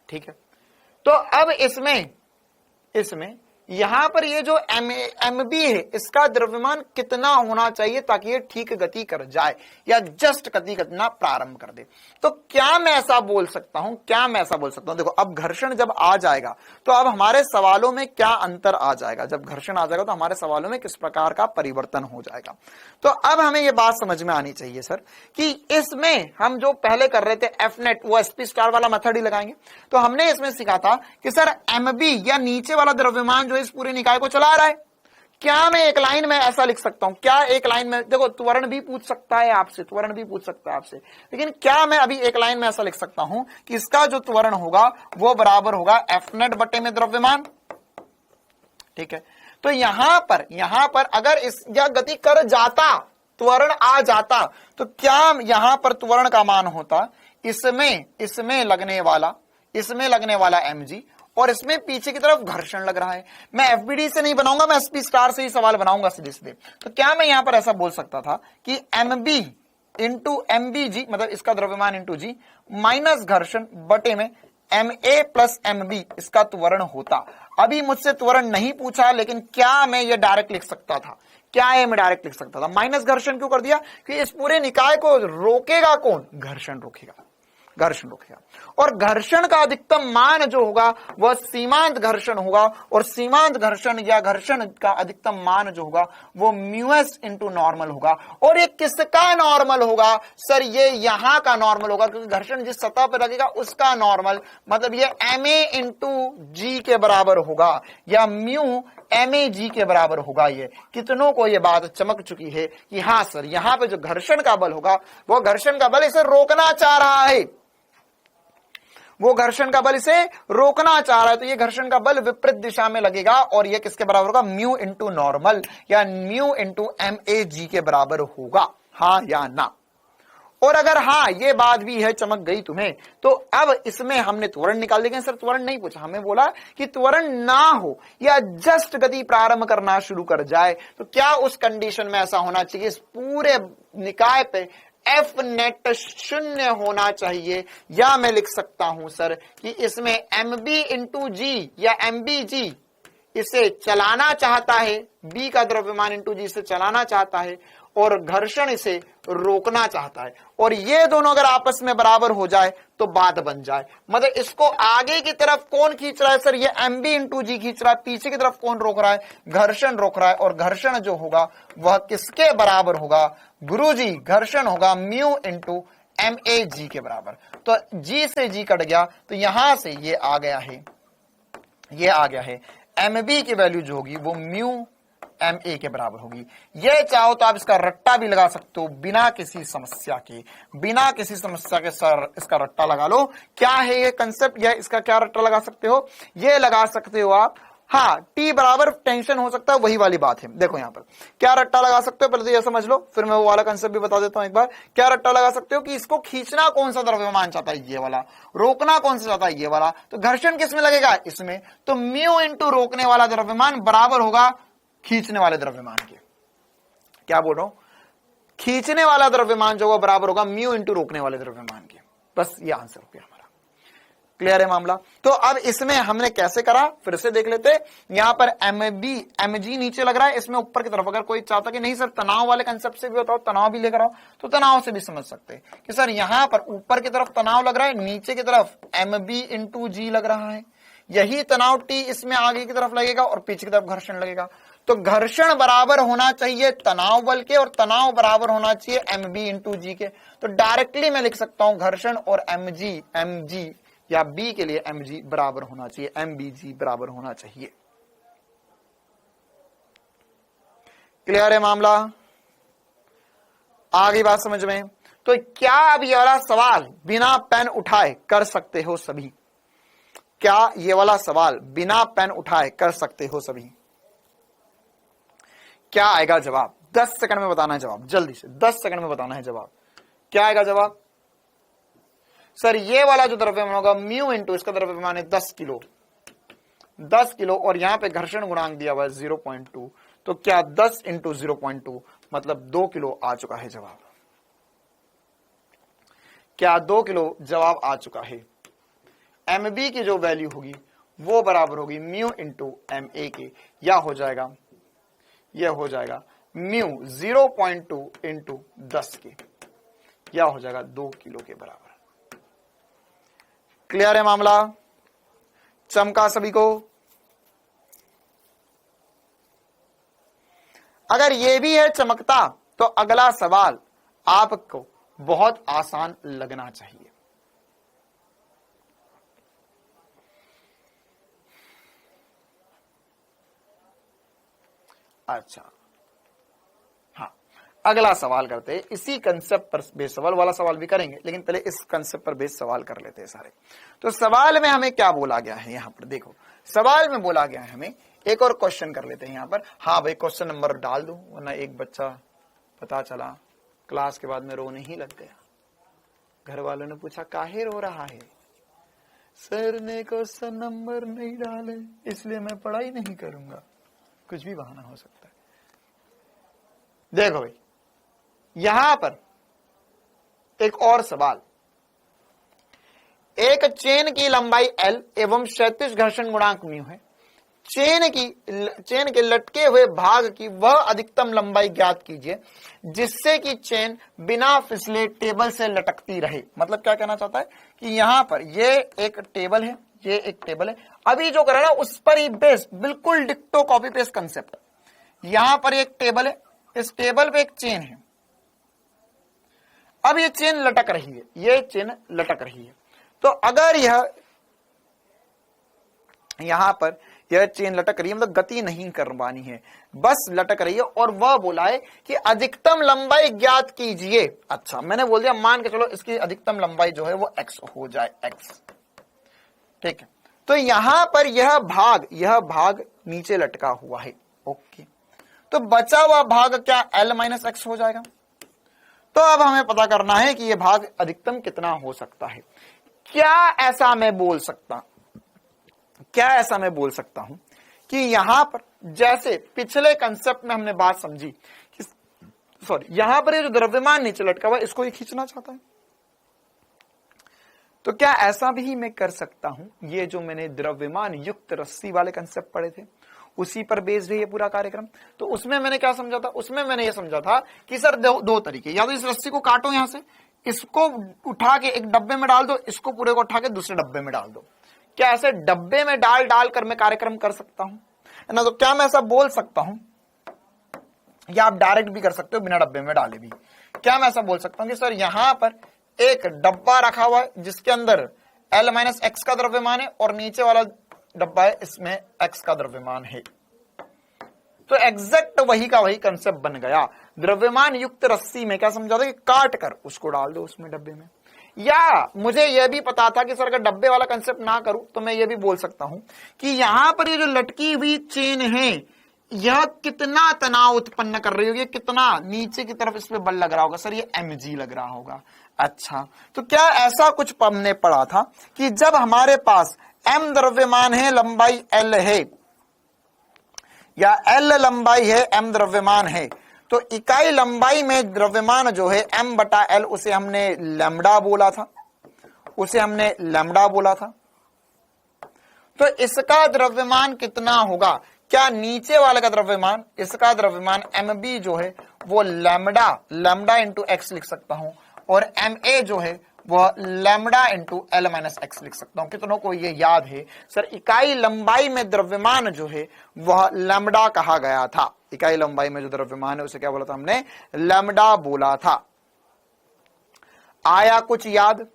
ठीक है। तो अब इसमें यहां पर ये जो MB है, इसका द्रव्यमान कितना होना चाहिए ताकि ये ठीक गति कर जाए या जस्ट गति करना प्रारंभ कर दे। तो क्या मैं ऐसा बोल सकता हूं, देखो, अब घर्षण जब आ जाएगा तो अब हमारे सवालों में क्या अंतर आ जाएगा, जब घर्षण आ जाएगा तो हमारे सवालों में किस प्रकार का परिवर्तन हो जाएगा। तो अब हमें ये बात समझ में आनी चाहिए सर कि इसमें हम जो पहले कर रहे थे FNET, वो SP स्टार वाला मेथड ही लगाएंगे। तो हमने इसमें सीखा था कि सर MB या नीचे वाला द्रव्यमान जो इस पूरे निकाय को चला रहा है, क्या मैं एक लाइन में ऐसा लिख सकता हूं? क्या एक लाइन में, देखो त्वरण भी पूछ सकता है आपसे, लेकिन क्या मैं अभी एक लाइन में ऐसा लिख सकता हूं कि इसका जो त्वरण होगा वो बराबर होगा FNET बटे में द्रव्यमान, ठीक है। तो यहां पर अगर इस या गति कर जाता, त्वरण आ जाता, तो क्या यहां पर त्वरण का मान होता इसमें लगने वाला mg, और इसमें पीछे की तरफ घर्षण लग रहा है। मैं FBD से नहीं बनाऊंगा, मैं SP स्टार से ही सवाल बनाऊंगा सीधे। तो क्या मैं यहां पर ऐसा बोल सकता था कि MB इंटू MBG, मतलब इसका द्रव्यमान इंटू जी माइनस घर्षण बटे में MA प्लस MB इसका त्वरण होता। अभी मुझसे त्वरण नहीं पूछा, लेकिन क्या मैं ये डायरेक्ट लिख सकता था? माइनस घर्षण क्यों कर दिया? कि इस पूरे निकाय को रोकेगा कौन? घर्षण रोकेगा। घर्षण रोकेगा। और घर्षण का अधिकतम मान जो होगा वह सीमांत घर्षण होगा, और सीमांत घर्षण या घर्षण का अधिकतम मान जो होगा वो म्यूएस इंटू नॉर्मल होगा। और ये किसका नॉर्मल होगा सर? ये यहां का नॉर्मल होगा, क्योंकि घर्षण जिस सतह पर लगेगा उसका नॉर्मल, मतलब ये ma इंटू जी के बराबर होगा, या म्यू MAG के बराबर होगा। ये कितनों को ये बात चमक चुकी है कि हाँ सर, यहां पे जो घर्षण का बल होगा वो घर्षण का बल इसे रोकना चाह रहा है, वो घर्षण का बल इसे रोकना चाह रहा है। तो ये घर्षण का बल विपरीत दिशा में लगेगा, और ये किसके बराबर होगा? म्यू इंटू नॉर्मल या म्यू इंटू MAG के बराबर होगा, हाँ या ना? और अगर हाँ ये बात भी है, चमक गई तुम्हें, तो अब इसमें हमने त्वरण निकाल देंगे। सर त्वरण नहीं पूछा, हमें बोला कि त्वरण ना हो या जस्ट गति प्रारंभ करना शुरू कर जाए, तो क्या उस कंडीशन में ऐसा होना चाहिए? इस पूरे निकाय पे एफ नेट शून्य होना चाहिए, या मैं लिख सकता हूं सर कि इसमें MB इंटू जी या MBG इसे चलाना चाहता है, बी का द्रव्यमान इंटू जी इसे चलाना चाहता है, और घर्षण इसे रोकना चाहता है। और ये दोनों अगर आपस में बराबर हो जाए तो बात बन जाए। मतलब इसको आगे की तरफ कौन खींच रहा है सर? ये MB इंटू जी खींच रहा है। पीछे की तरफ कौन रोक रहा है? घर्षण रोक रहा है। और घर्षण जो होगा वह किसके बराबर होगा गुरुजी? घर्षण होगा म्यू इंटू MAG के बराबर। तो जी से जी कट गया, तो यहां से ये आ गया है, ये आ गया है MB की वैल्यू जो होगी वो म्यू MA के बराबर होगी। ये चाहो तो आप इसका रट्टा भी लगा सकते हो बिना किसी समस्या के, बिना किसी समस्या के सर इसका रट्टा लगा लो। क्या है ये कंसेप्ट, या इसका क्या रट्टा लगा सकते हो? ये लगा सकते हो आप, हाँ T बराबर टेंशन हो सकता है, वही वाली बात है। देखो यहाँ पर क्या रट्टा लगा सकते हो, पहले तो ये समझ लो, फिर मैं वो वाला कंसेप्ट भी बता देता हूं एक बार। क्या रट्टा लगा सकते हो कि इसको खींचना कौन सा द्रव्यमान चाहता है? ये वाला। रोकना कौन सा चाहता है? ये वाला। तो घर्षण किसमें लगेगा? इसमें। तो म्यू इंटू रोकने वाला द्रव्यमान बराबर होगा खींचने वाले द्रव्यमान के। क्या बोल रहा हूं? खींचने वाला द्रव्यमान जो होगा बराबर होगा म्यू इंटू रोकने वाले द्रव्यमान के। बस ये आंसर हो गया हमारा। क्लियर है मामला? तो अब इसमें हमने कैसे करा फिर से देख लेते। यहां पर MG नीचे लग रहा है, इसमें ऊपर की तरफ। अगर कोई चाहता कि नहीं सर तनाव वाले कंसेप्ट से भी बताओ, तनाव भी लेकर आओ, तो तनाव से भी समझ सकते हैं कि सर यहां पर ऊपर की तरफ तनाव लग रहा है, नीचे की तरफ MB इंटू जी लग रहा है। यही तनाव T इसमें आगे की तरफ लगेगा और पीछे की तरफ घर्षण लगेगा। तो घर्षण बराबर होना चाहिए तनाव बल के, और तनाव बराबर होना चाहिए MB इंटू जी के। तो डायरेक्टली मैं लिख सकता हूं घर्षण और MG या B के लिए MG बराबर होना चाहिए, MBG बराबर होना चाहिए। क्लियर है मामला? आगे बात समझ में? तो क्या अब ये वाला सवाल बिना पेन उठाए कर सकते हो सभी? क्या ये वाला सवाल बिना पेन उठाए कर सकते हो सभी? क्या आएगा जवाब? 10 सेकंड में बताना है जवाब, जल्दी से 10 सेकंड में बताना है जवाब। क्या आएगा जवाब? सर ये वाला जो द्रव्यमान होगा म्यू इंटू इसका द्रव्यमान है 10 किलो, 10 किलो, और यहां पे घर्षण गुणांक दिया हुआ है 0.2। तो क्या 10 इंटू 0.2 मतलब 2 किलो आ चुका है जवाब? क्या 2 किलो जवाब आ चुका है? MB की जो वैल्यू होगी वो बराबर होगी म्यू इंटू MA के, या हो जाएगा, यह हो जाएगा म्यू 0.2 इंटू 10 के, या हो जाएगा 2 किलो के बराबर। क्लियर है मामला? चमका सभी को? अगर ये भी है चमकता तो अगला सवाल आपको बहुत आसान लगना चाहिए। अच्छा हाँ, अगला सवाल करते हैं। इसी कंसेप्ट पर बेस सवाल वाला सवाल भी करेंगे, लेकिन पहले इस कंसेप्ट पर बेस सवाल कर लेते हैं सारे। तो सवाल में हमें क्या बोला गया है? यहां पर देखो, सवाल में बोला गया है हमें, एक और क्वेश्चन कर लेते हैं यहां पर। हाँ भाई क्वेश्चन नंबर डाल दो, वरना एक बच्चा पता चला क्लास के बाद में रोने ही लग गया। घर वालों ने पूछा काहे रो रहा है? सर ने क्वेश्चन नंबर नहीं डाले इसलिए मैं पढ़ाई नहीं करूंगा। कुछ भी बहाना हो सकता है। देखो भाई यहां पर एक और सवाल, एक चेन की लंबाई L एवं क्षैतिज घर्षण गुणांक म्यू है। चेन के लटके हुए भाग की वह अधिकतम लंबाई ज्ञात कीजिए जिससे कि चेन बिना फिसले टेबल से लटकती रहे। मतलब क्या कहना चाहता है कि यहां पर ये एक टेबल है, ये एक टेबल है, अभी जो करा ना उस पर ही बेस, बिल्कुल डिक्टो कॉपी पेस्ट कंसेप्ट। यहां पर एक टेबल है, इस टेबल पे एक चेन है, अब ये चेन लटक रही है, ये चेन लटक रही है। तो अगर यहां पर यह चेन लटक रही है, मतलब गति नहीं करवानी है, बस लटक रही है, और वह बोला है कि अधिकतम लंबाई ज्ञात कीजिए। अच्छा, मैंने बोल दिया मान के चलो इसकी अधिकतम लंबाई जो है वो x हो जाए, x। ठीक है, तो यहां पर यह भाग नीचे लटका हुआ है। ओके, तो बचा हुआ भाग क्या l माइनस एक्स हो जाएगा। तो अब हमें पता करना है कि यह भाग अधिकतम कितना हो सकता है। क्या ऐसा मैं बोल सकता हूं कि यहां पर जैसे पिछले कंसेप्ट में हमने बात समझी कि यहां पर ये जो द्रव्यमान नीचे लटका हुआ है इसको ये खींचना चाहता है, तो क्या ऐसा भी मैं कर सकता हूं। ये जो मैंने द्रव्यमान युक्त रस्सी वाले कंसेप्ट पढ़े थे उसी पर बेस्ड है ये पूरा कार्यक्रम। तो उसमें मैंने क्या समझा था, उसमें मैंने ये समझा था कि सर दो तरीके, या तो इस रस्सी को काटो, यहां से इसको उठा के एक डब्बे में डाल दो, इसको पूरे को उठा के दूसरे डब्बे में डाल दो। क्या ऐसे डब्बे में डाल कर मैं कार्यक्रम कर सकता हूं, है ना। तो क्या मैं ऐसा बोल सकता हूं, या आप डायरेक्ट भी कर सकते हो बिना डब्बे में डाले भी। क्या मैं ऐसा बोल सकता हूं कि सर यहां पर एक डब्बा रखा हुआ है जिसके अंदर l माइनस एक्स का द्रव्यमान है और नीचे वाला डब्बा है इसमें x का द्रव्यमान है। तो एग्जैक्ट वही का वही कंसेप्ट बन गया। द्रव्यमान युक्त रस्सी में क्या समझा था कि काट कर उसको डाल दो उसमें डब्बे में। या मुझे यह भी पता था कि सर अगर डब्बे वाला कंसेप्ट ना करूं तो मैं ये भी बोल सकता हूं कि यहां पर ये जो लटकी हुई चेन है यह कितना तनाव उत्पन्न कर रही होगी, कितना नीचे की तरफ इसमें बल लग रहा होगा, सर ये mg लग रहा होगा। अच्छा, तो क्या ऐसा कुछ हमने पढ़ा था कि जब हमारे पास m द्रव्यमान है, लंबाई l है, या l लंबाई है, m द्रव्यमान है, तो इकाई लंबाई में द्रव्यमान जो है m बटा l उसे हमने लैम्डा बोला था, तो इसका द्रव्यमान कितना होगा। क्या नीचे वाले का द्रव्यमान, इसका द्रव्यमान mb जो है वो लैम्डा इंटू एक्स लिख सकता हूं, और ma जो है वह lambda into l minus x लिख सकता हूं। कितनों को ये याद है सर, इकाई लंबाई में द्रव्यमान जो है वह लैम्डा कहा गया था। इकाई लंबाई में जो द्रव्यमान है उसे क्या बोला था हमने, लैम्डा बोला था। आया कुछ याद,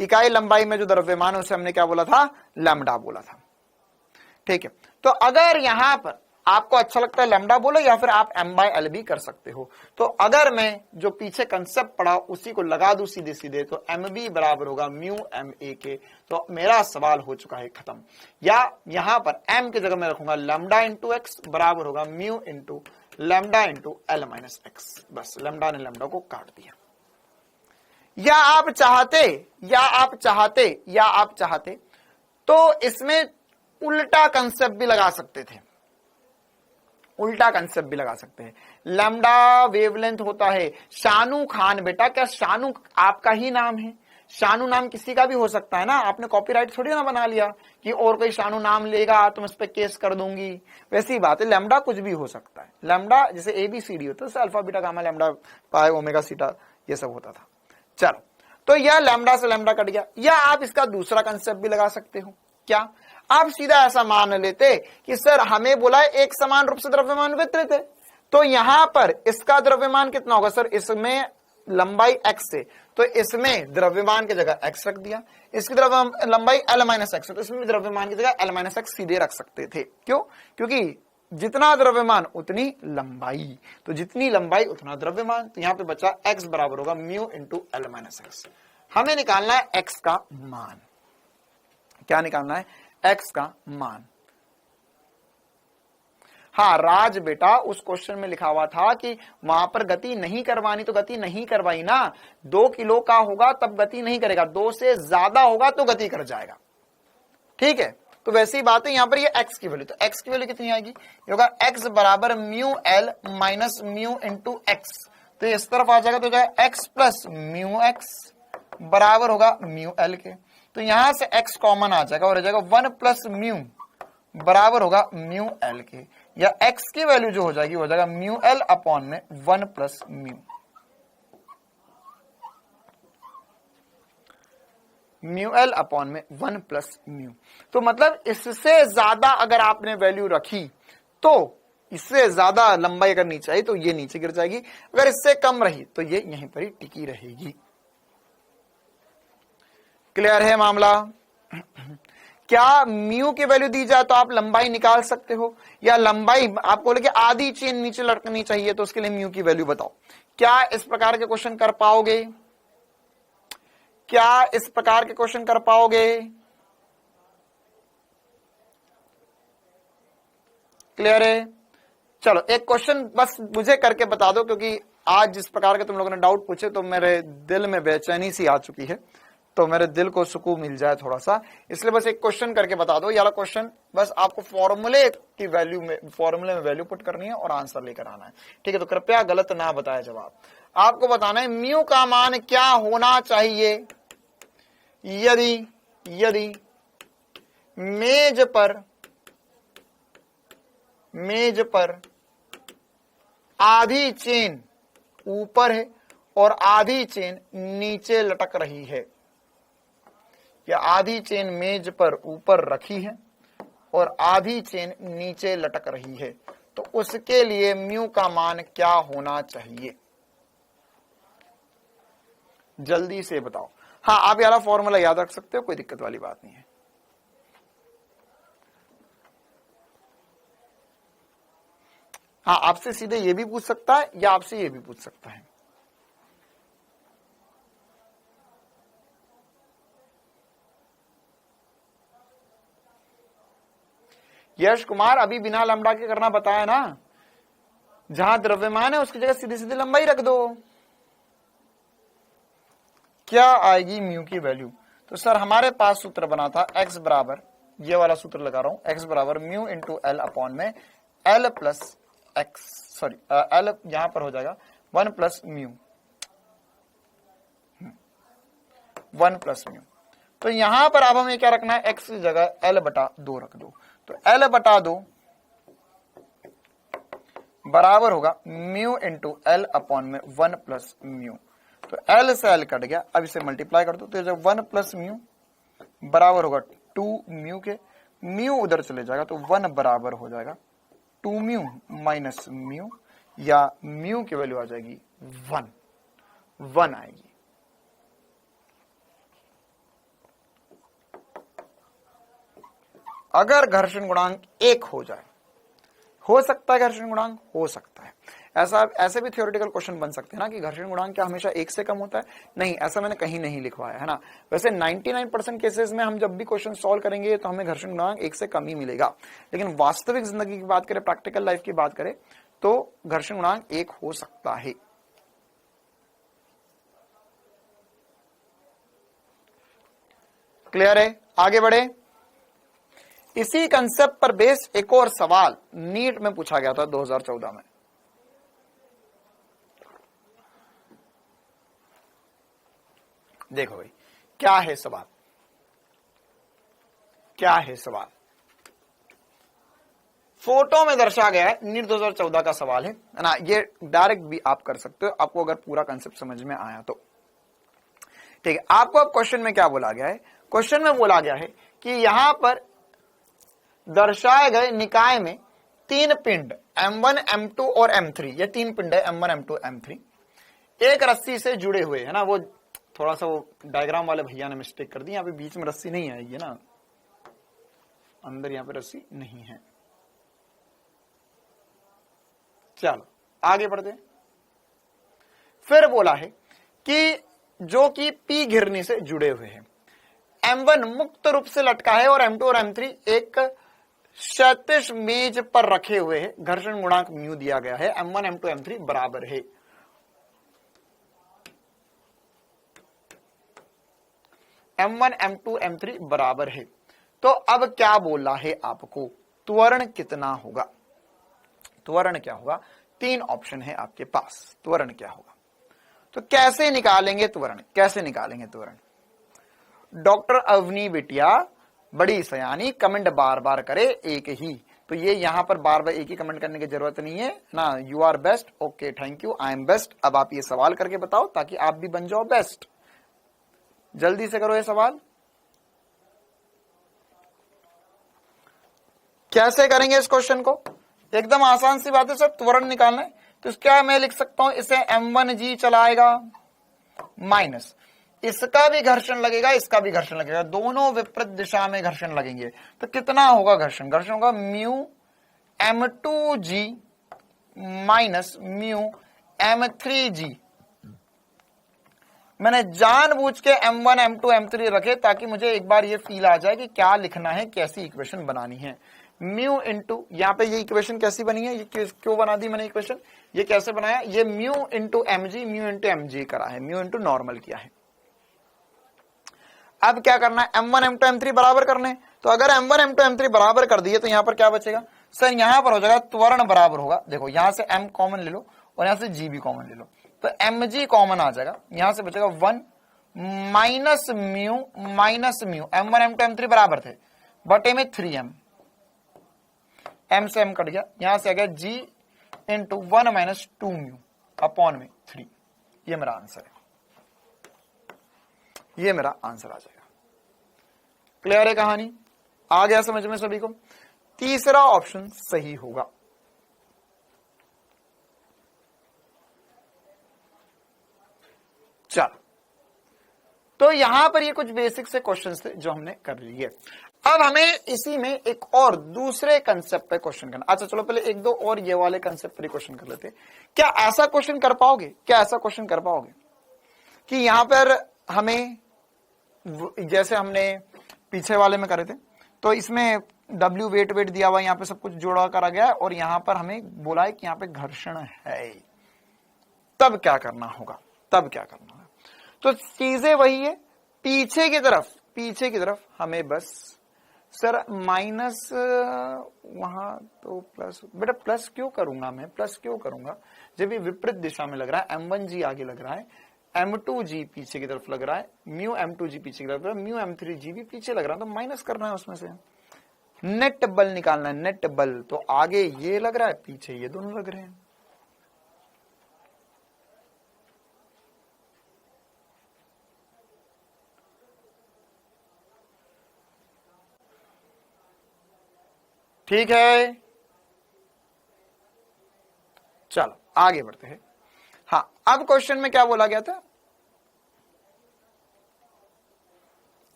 इकाई लंबाई में जो द्रव्यमान है उसे हमने क्या बोला था, लैम्डा बोला था। ठीक है, तो अगर यहां पर आपको अच्छा लगता है लैम्डा बोलो या फिर आप m बाय एल भी कर सकते हो। तो अगर मैं जो पीछे कंसेप्ट पढ़ा उसी को लगा दूं सीधे सीधे, तो mb बराबर होगा म्यू ma के। तो मेरा सवाल हो चुका है खत्म। या यहां पर m की जगह मैं रखूंगा लैम्डा इंटू एक्स बराबर होगा mu into lambda into l minus x. बस लैम्डा ने लैम्डा को काट दिया। या आप चाहते तो इसमें उल्टा कंसेप्ट भी लगा सकते थे, लैम्डा वेवलेंथ होता है। शानू खान, बेटा क्या शानू आपका ही नाम है, शानू नाम किसी का भी हो सकता है ना। आपने कॉपीराइट थोड़ी ना बना लिया कि और कोई शानू नाम लेगा तो मैं इस पर केस कर दूंगी, वैसी बात है। लैम्डा कुछ भी हो सकता है। लैम्डा जैसे ABCD होता है, अल्फा बीटा गामा लैम्डा पाई ओमेगा सीटा ये सब होता था। चलो, तो यह लैम्डा से लैम्डा कट गया। या आप इसका दूसरा कंसेप्ट भी लगा सकते हो। क्या आप सीधा ऐसा मान लेते कि सर हमें बोला एक समान रूप से द्रव्यमान वितरित है, तो यहां पर इसका द्रव्यमान कितना होगा सर, इसमें लंबाई x है तो इसमें द्रव्यमान की जगह x रख दिया, इसकी लंबाई l माइनस एक्स है तो इसमें द्रव्यमान की जगह l माइनस एक्स सीधे रख सकते थे। क्यों? क्योंकि जितना द्रव्यमान उतनी लंबाई, तो जितनी लंबाई उतना द्रव्यमान। तो यहां पे बचा x बराबर होगा mu into l minus x. हमें निकालना है x का मान। क्या निकालना है? x का मान। हाँ राज बेटा, उस क्वेश्चन में लिखा हुआ था कि वहां पर गति नहीं करवानी, तो गति नहीं करवाई ना। 2 किलो का होगा तब गति नहीं करेगा, 2 से ज्यादा होगा तो गति कर जाएगा। ठीक है, तो वैसी ही बात है यहां पर ये x की वैल्यू, तो x की वैल्यू कितनी आएगी, ये होगा x बराबर mu L minus mu into x. तो इस तरफ आ जाएगा तो जाएगा x प्लस म्यू एक्स बराबर होगा म्यू एल के। तो यहां से x कॉमन आ जाएगा और हो जाएगा 1 प्लस म्यू बराबर होगा म्यू एल के, या x की वैल्यू जो हो जाएगी हो जाएगा म्यू एल अपॉन में 1 plus mu, mu L upon में 1 प्लस म्यू। तो मतलब इससे ज्यादा अगर आपने वैल्यू रखी तो इससे ज्यादा लंबाई अगर नीचे आई तो ये नीचे गिर जाएगी, अगर इससे कम रही तो ये यहीं पर ही टिकी रहेगी। क्लियर है मामला? क्या म्यू की वैल्यू दी जाए तो आप लंबाई निकाल सकते हो, या लंबाई आपको बोले कि आधी चेन नीचे लटकनी चाहिए तो उसके लिए म्यू की वैल्यू बताओ। क्या इस प्रकार के क्वेश्चन कर पाओगे? क्या इस प्रकार के क्वेश्चन कर पाओगे? क्लियर है? चलो एक क्वेश्चन बस मुझे करके बता दो, क्योंकि आज जिस प्रकार के तुम लोगों ने डाउट पूछे तो मेरे दिल में बेचैनी सी आ चुकी है, तो मेरे दिल को सुकून मिल जाए थोड़ा सा, इसलिए बस एक क्वेश्चन करके बता दो। यार क्वेश्चन बस आपको फॉर्मूले की वैल्यू में, फॉर्मूले में वैल्यू पुट करनी है और आंसर लेकर आना है, ठीक है? तो कृपया गलत ना बताया जवाब। आपको बताना है म्यू का मान क्या होना चाहिए यदि मेज पर आधी चेन ऊपर है और आधी चेन नीचे लटक रही है, या आधी चेन मेज पर ऊपर रखी है और आधी चेन नीचे लटक रही है, तो उसके लिए म्यू का मान क्या होना चाहिए? जल्दी से बताओ। हाँ, आप यार फॉर्मूला याद रख सकते हो, कोई दिक्कत वाली बात नहीं है। हाँ, आपसे सीधे ये भी पूछ सकता है या आपसे ये भी पूछ सकता है। यश कुमार, अभी बिना लंबा के करना बताया ना, जहां द्रव्यमान है उसकी जगह सीधी सीधी लंबाई रख दो। क्या आएगी म्यू की वैल्यू? तो सर हमारे पास सूत्र बना था x बराबर, ये वाला सूत्र लगा रहा हूं, x बराबर म्यू इंटू एल अपॉन में L plus x, sorry L यहां पर हो जाएगा 1 प्लस म्यू, 1 प्लस म्यू। तो यहां पर अब हमें क्या रखना है, x की जगह l बटा 2 रख दो, तो l बटा 2 बराबर होगा म्यू इंटू एल अपॉन में 1 प्लस म्यू। तो l से l कट गया, अब इसे मल्टीप्लाई कर दो, तो जब 1 प्लस म्यू बराबर होगा 2 म्यू के, म्यू उधर चले जाएगा तो 1 बराबर हो जाएगा 2 म्यू माइनस म्यू, या म्यू की वैल्यू आ जाएगी 1 आएगी। अगर घर्षण गुणांक 1 हो जाए, हो सकता है घर्षण गुणांक, हो सकता है ऐसे भी थ्योरेटिकल क्वेश्चन बन सकते हैं ना कि घर्षण गुणांक क्या हमेशा 1 से कम होता है? नहीं, ऐसा मैंने कहीं नहीं लिखवाया है ना। वैसे 99% केसेस में हम जब भी क्वेश्चन सॉल्व करेंगे तो हमें घर्षण गुणांक 1 से कम ही मिलेगा, लेकिन वास्तविक जिंदगी की बात करें, प्रैक्टिकल लाइफ की बात करें तो घर्षण गुणांक 1 हो सकता है। क्लियर है? आगे बढ़े। इसी कंसेप्ट पर बेस्ड एक और सवाल नीट में पूछा गया था 2014 में। देखो भाई क्या है सवाल, क्या है सवाल, फोटो में दर्शाया गया है, नीट 2014 का सवाल है ना। ये डायरेक्ट भी आप कर सकते हो, आपको अगर पूरा कंसेप्ट समझ में आया तो। ठीक है, आपको अब क्वेश्चन में क्या बोला गया है? क्वेश्चन में बोला गया है कि यहां पर दर्शाए गए निकाय में 3 पिंड M1, M2 और M3, ये 3 पिंड है M1, M2, M3, एक रस्सी से जुड़े हुए है ना। वो थोड़ा सा वो डायग्राम वाले भैया ने मिस्टेक कर दी, यहाँ पे बीच में रस्सी नहीं आएगी ना, अंदर यहाँ पे रस्सी नहीं है। चलो आगे बढ़ते। फिर बोला है कि जो कि P घिरनी से जुड़े हुए हैं, M1 मुक्त रूप से लटका है और M2 और M3 एक क्षैतिज मेज पर रखे हुए हैं। घर्षण गुणांक म्यू दिया गया है, M1, M2, M3 बराबर है। M1, M2, M3 बराबर है। तो अब क्या बोला है आपको, त्वरण कितना होगा? त्वरण क्या होगा? 3 ऑप्शन है आपके पास, त्वरण क्या होगा? तो कैसे निकालेंगे त्वरण, कैसे निकालेंगे त्वरण? डॉक्टर अवनी बिटिया बड़ी सयानी कमेंट बार बार करे एक ही। तो ये यहां पर बार बार एक ही कमेंट करने की जरूरत नहीं है ना। You are best, okay thank you, I am best. अब आप ये सवाल करके बताओ ताकि आप भी बन जाओ बेस्ट। जल्दी से करो ये सवाल। कैसे करेंगे इस क्वेश्चन को? एकदम आसान सी बात है सर, त्वरण निकालना है। तो क्या मैं लिख सकता हूं, इसे m1g चलाएगा माइनस इसका भी घर्षण लगेगा, इसका भी घर्षण लगेगा, दोनों विपरीत दिशा में घर्षण लगेंगे। तो कितना होगा घर्षण? घर्षण होगा mu m2g minus mu m3g। मैंने जानबूझ के m1 m2 m3 रखे ताकि मुझे एक बार ये फील आ जाए कि क्या लिखना है, कैसी इक्वेशन बनानी है। म्यू इंटू, यहां पे ये इक्वेशन कैसी बनी है, ये क्यों बना दी मैंने इक्वेशन, ये कैसे बनाया, ये mu into mg, mu into mg करा है, म्यू इंटू नॉर्मल किया है। अब क्या करना है, m1 m2 m3 बराबर करने। तो अगर m1 m2 m3 बराबर कर दिए तो यहां पर क्या बचेगा सर, यहां पर हो जाएगा त्वरण बराबर होगा, देखो यहां से m कॉमन ले लो और यहां से g भी कॉमन ले लो, तो mg कॉमन आ जाएगा, यहां से बचेगा 1 minus mu m1 m2 m3 बराबर थे बटे में 3m, m से m कट गया, यहां से आ गया g into 1 minus 2 mu upon में 3। ये मेरा आंसर है, ये मेरा आंसर आ जाएगा। क्लियर है कहानी? आ गया समझ में सभी को? तीसरा ऑप्शन सही होगा। चलो, तो यहां पर ये कुछ बेसिक से क्वेश्चंस थे जो हमने कर लिए। अब हमें इसी में एक और दूसरे कंसेप्ट पे क्वेश्चन करना। अच्छा चलो पहले एक दो और ये वाले कंसेप्ट पर क्वेश्चन कर लेते। क्या ऐसा क्वेश्चन कर पाओगे, क्या ऐसा क्वेश्चन कर पाओगे कि यहां पर हमें, जैसे हमने पीछे वाले में करे थे, तो इसमें W वेट दिया हुआ, यहाँ पे सब कुछ जोड़ा करा गया है और यहाँ पर हमें बोला है कि यहाँ पे घर्षण है, तब क्या करना होगा, तब क्या करना होगा? तो चीजें वही है, पीछे की तरफ हमें बस सर माइनस, वहां तो प्लस, बेटा प्लस क्यों करूंगा मैं, प्लस क्यों करूंगा जब ये विपरीत दिशा में लग रहा है, m1g आगे लग रहा है, m2g पीछे की तरफ लग रहा है, म्यू m2g पीछे की तरफ लग रहा है, म्यू m3g भी पीछे लग रहा है, तो माइनस करना है उसमें से, नेट बल निकालना है, नेट बल। तो आगे ये लग रहा है, पीछे ये दोनों लग रहे हैं। ठीक है, चलो आगे बढ़ते हैं। हाँ, अब क्वेश्चन में क्या बोला गया था,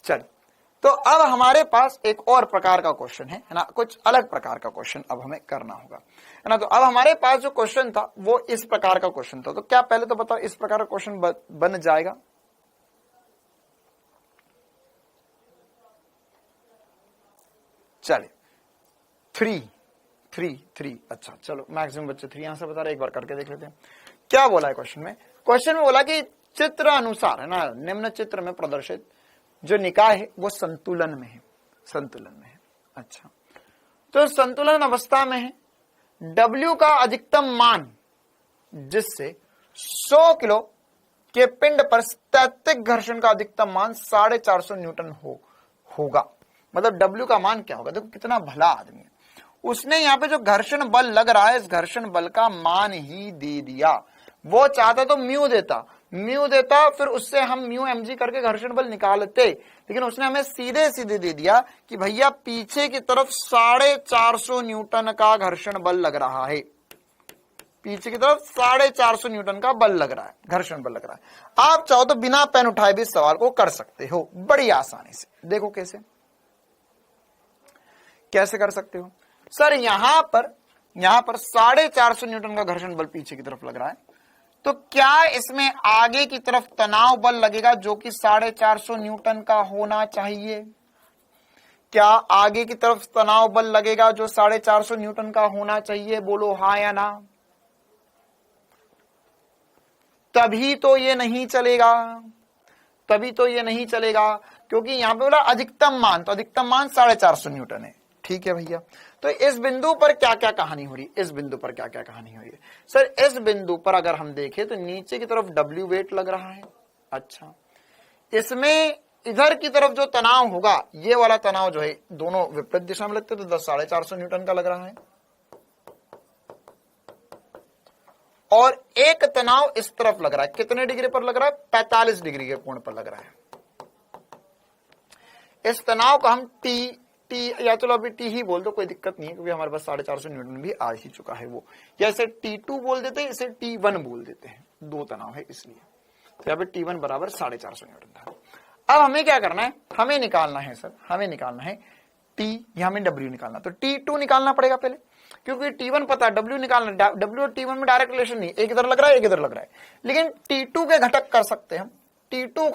चलो तो अब हमारे पास एक और प्रकार का क्वेश्चन है ना, कुछ अलग प्रकार का क्वेश्चन अब हमें करना होगा, है ना। तो अब हमारे पास जो क्वेश्चन था वो इस प्रकार का क्वेश्चन था। तो क्या पहले तो बताओ इस प्रकार का क्वेश्चन बन जाएगा? चलिए 3 अच्छा चलो, मैक्सिमम बच्चे 3 यहां से बता रहे, एक बार करके देख लेते हैं क्या बोला है क्वेश्चन में। क्वेश्चन में बोला कि चित्र अनुसार, है ना, निम्न चित्र में प्रदर्शित जो निकाय है वो संतुलन में है, संतुलन में है। अच्छा, तो संतुलन अवस्था में है, W का अधिकतम मान जिससे 100 किलो के पिंड पर स्थैतिक घर्षण का अधिकतम मान 450 न्यूटन होगा। मतलब W का मान क्या होगा? देखो कितना भला आदमी है, उसने यहाँ पे जो घर्षण बल लग रहा है इस घर्षण बल का मान ही दे दिया। वो चाहता तो म्यू देता, फिर उससे हम म्यू mg करके घर्षण बल निकालते, लेकिन उसने हमें सीधे दे दिया कि भैया पीछे की तरफ 450 न्यूटन का घर्षण बल लग रहा है, पीछे की तरफ 450 न्यूटन का बल लग रहा है, घर्षण बल लग रहा है। आप चाहो तो बिना पेन उठाए भी इस सवाल को कर सकते हो बड़ी आसानी से। देखो कैसे कर सकते हो सर, यहां पर 450 न्यूटन का घर्षण बल पीछे की तरफ लग रहा है, तो क्या इसमें आगे की तरफ तनाव बल लगेगा जो कि 450 न्यूटन का होना चाहिए? क्या आगे की तरफ तनाव बल लगेगा जो 450 न्यूटन का होना चाहिए? बोलो हाँ या ना। तभी तो ये नहीं चलेगा, क्योंकि यहां पे बोला अधिकतम मान, तो अधिकतम मान 450 न्यूटन है। ठीक है भैया, तो इस बिंदु पर क्या क्या कहानी हो रही है? सर इस बिंदु पर अगर हम देखें तो नीचे की तरफ W वेट लग रहा है। अच्छा, इसमें इधर की तरफ जो तनाव होगा, ये वाला तनाव जो है दोनों विपरीत दिशा में लगते, तो 10 450 न्यूटन का लग रहा है। और एक तनाव इस तरफ लग रहा है, कितने डिग्री पर लग रहा है? 45 डिग्री के कोण पर लग रहा है। इस तनाव को हम टी या चलो अभी टी ही बोल दो, कोई दिक्कत नहीं है, क्योंकि हमारे पास 450 न्यूटन भी आ ही चुका है वो। या इसे T2 बोल देते हैं, इसे T1 बोल देते हैं, दो तनाव है इसलिए। तो यहाँ पे T1 बराबर 450 न्यूटन था। अब हमें क्या करना है? हमें निकालना है सर, हमें निकालना है T, या हमें W निकालना। तो T2 निकालना पड़ेगा पहले, क्योंकि T1 पता है, W निकालना। W और T1 में डायरेक्ट रिलेशन नहीं, एक इधर लग रहा है एक इधर लग रहा है, लेकिन T2 के घटक कर सकते हैं हम। T2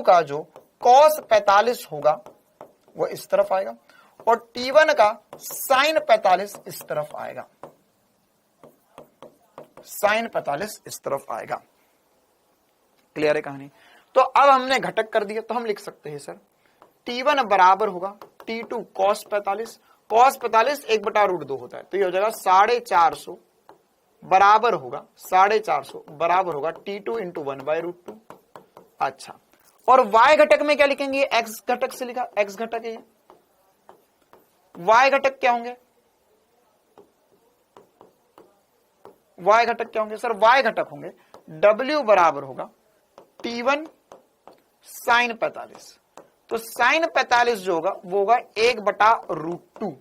का जो cos 45 होगा वो इस तरफ आएगा, और T1 का sin 45 इस तरफ आएगा, sin 45 इस तरफ आएगा। क्लियर है कहानी? तो अब हमने घटक कर दिया, तो हम लिख सकते हैं सर T1 बराबर होगा T2 cos 45, cos 45 1/√2 होता है, तो ये हो जाएगा 450 बराबर होगा 450 बराबर होगा T2 इंटू 1/√2। अच्छा, और y घटक में क्या लिखेंगे? x घटक से लिखा, x घटक है। y घटक क्या होंगे? y घटक क्या होंगे सर? y घटक होंगे W बराबर होगा T1 sin 45। तो sin 45 जो होगा वो होगा 1/√2,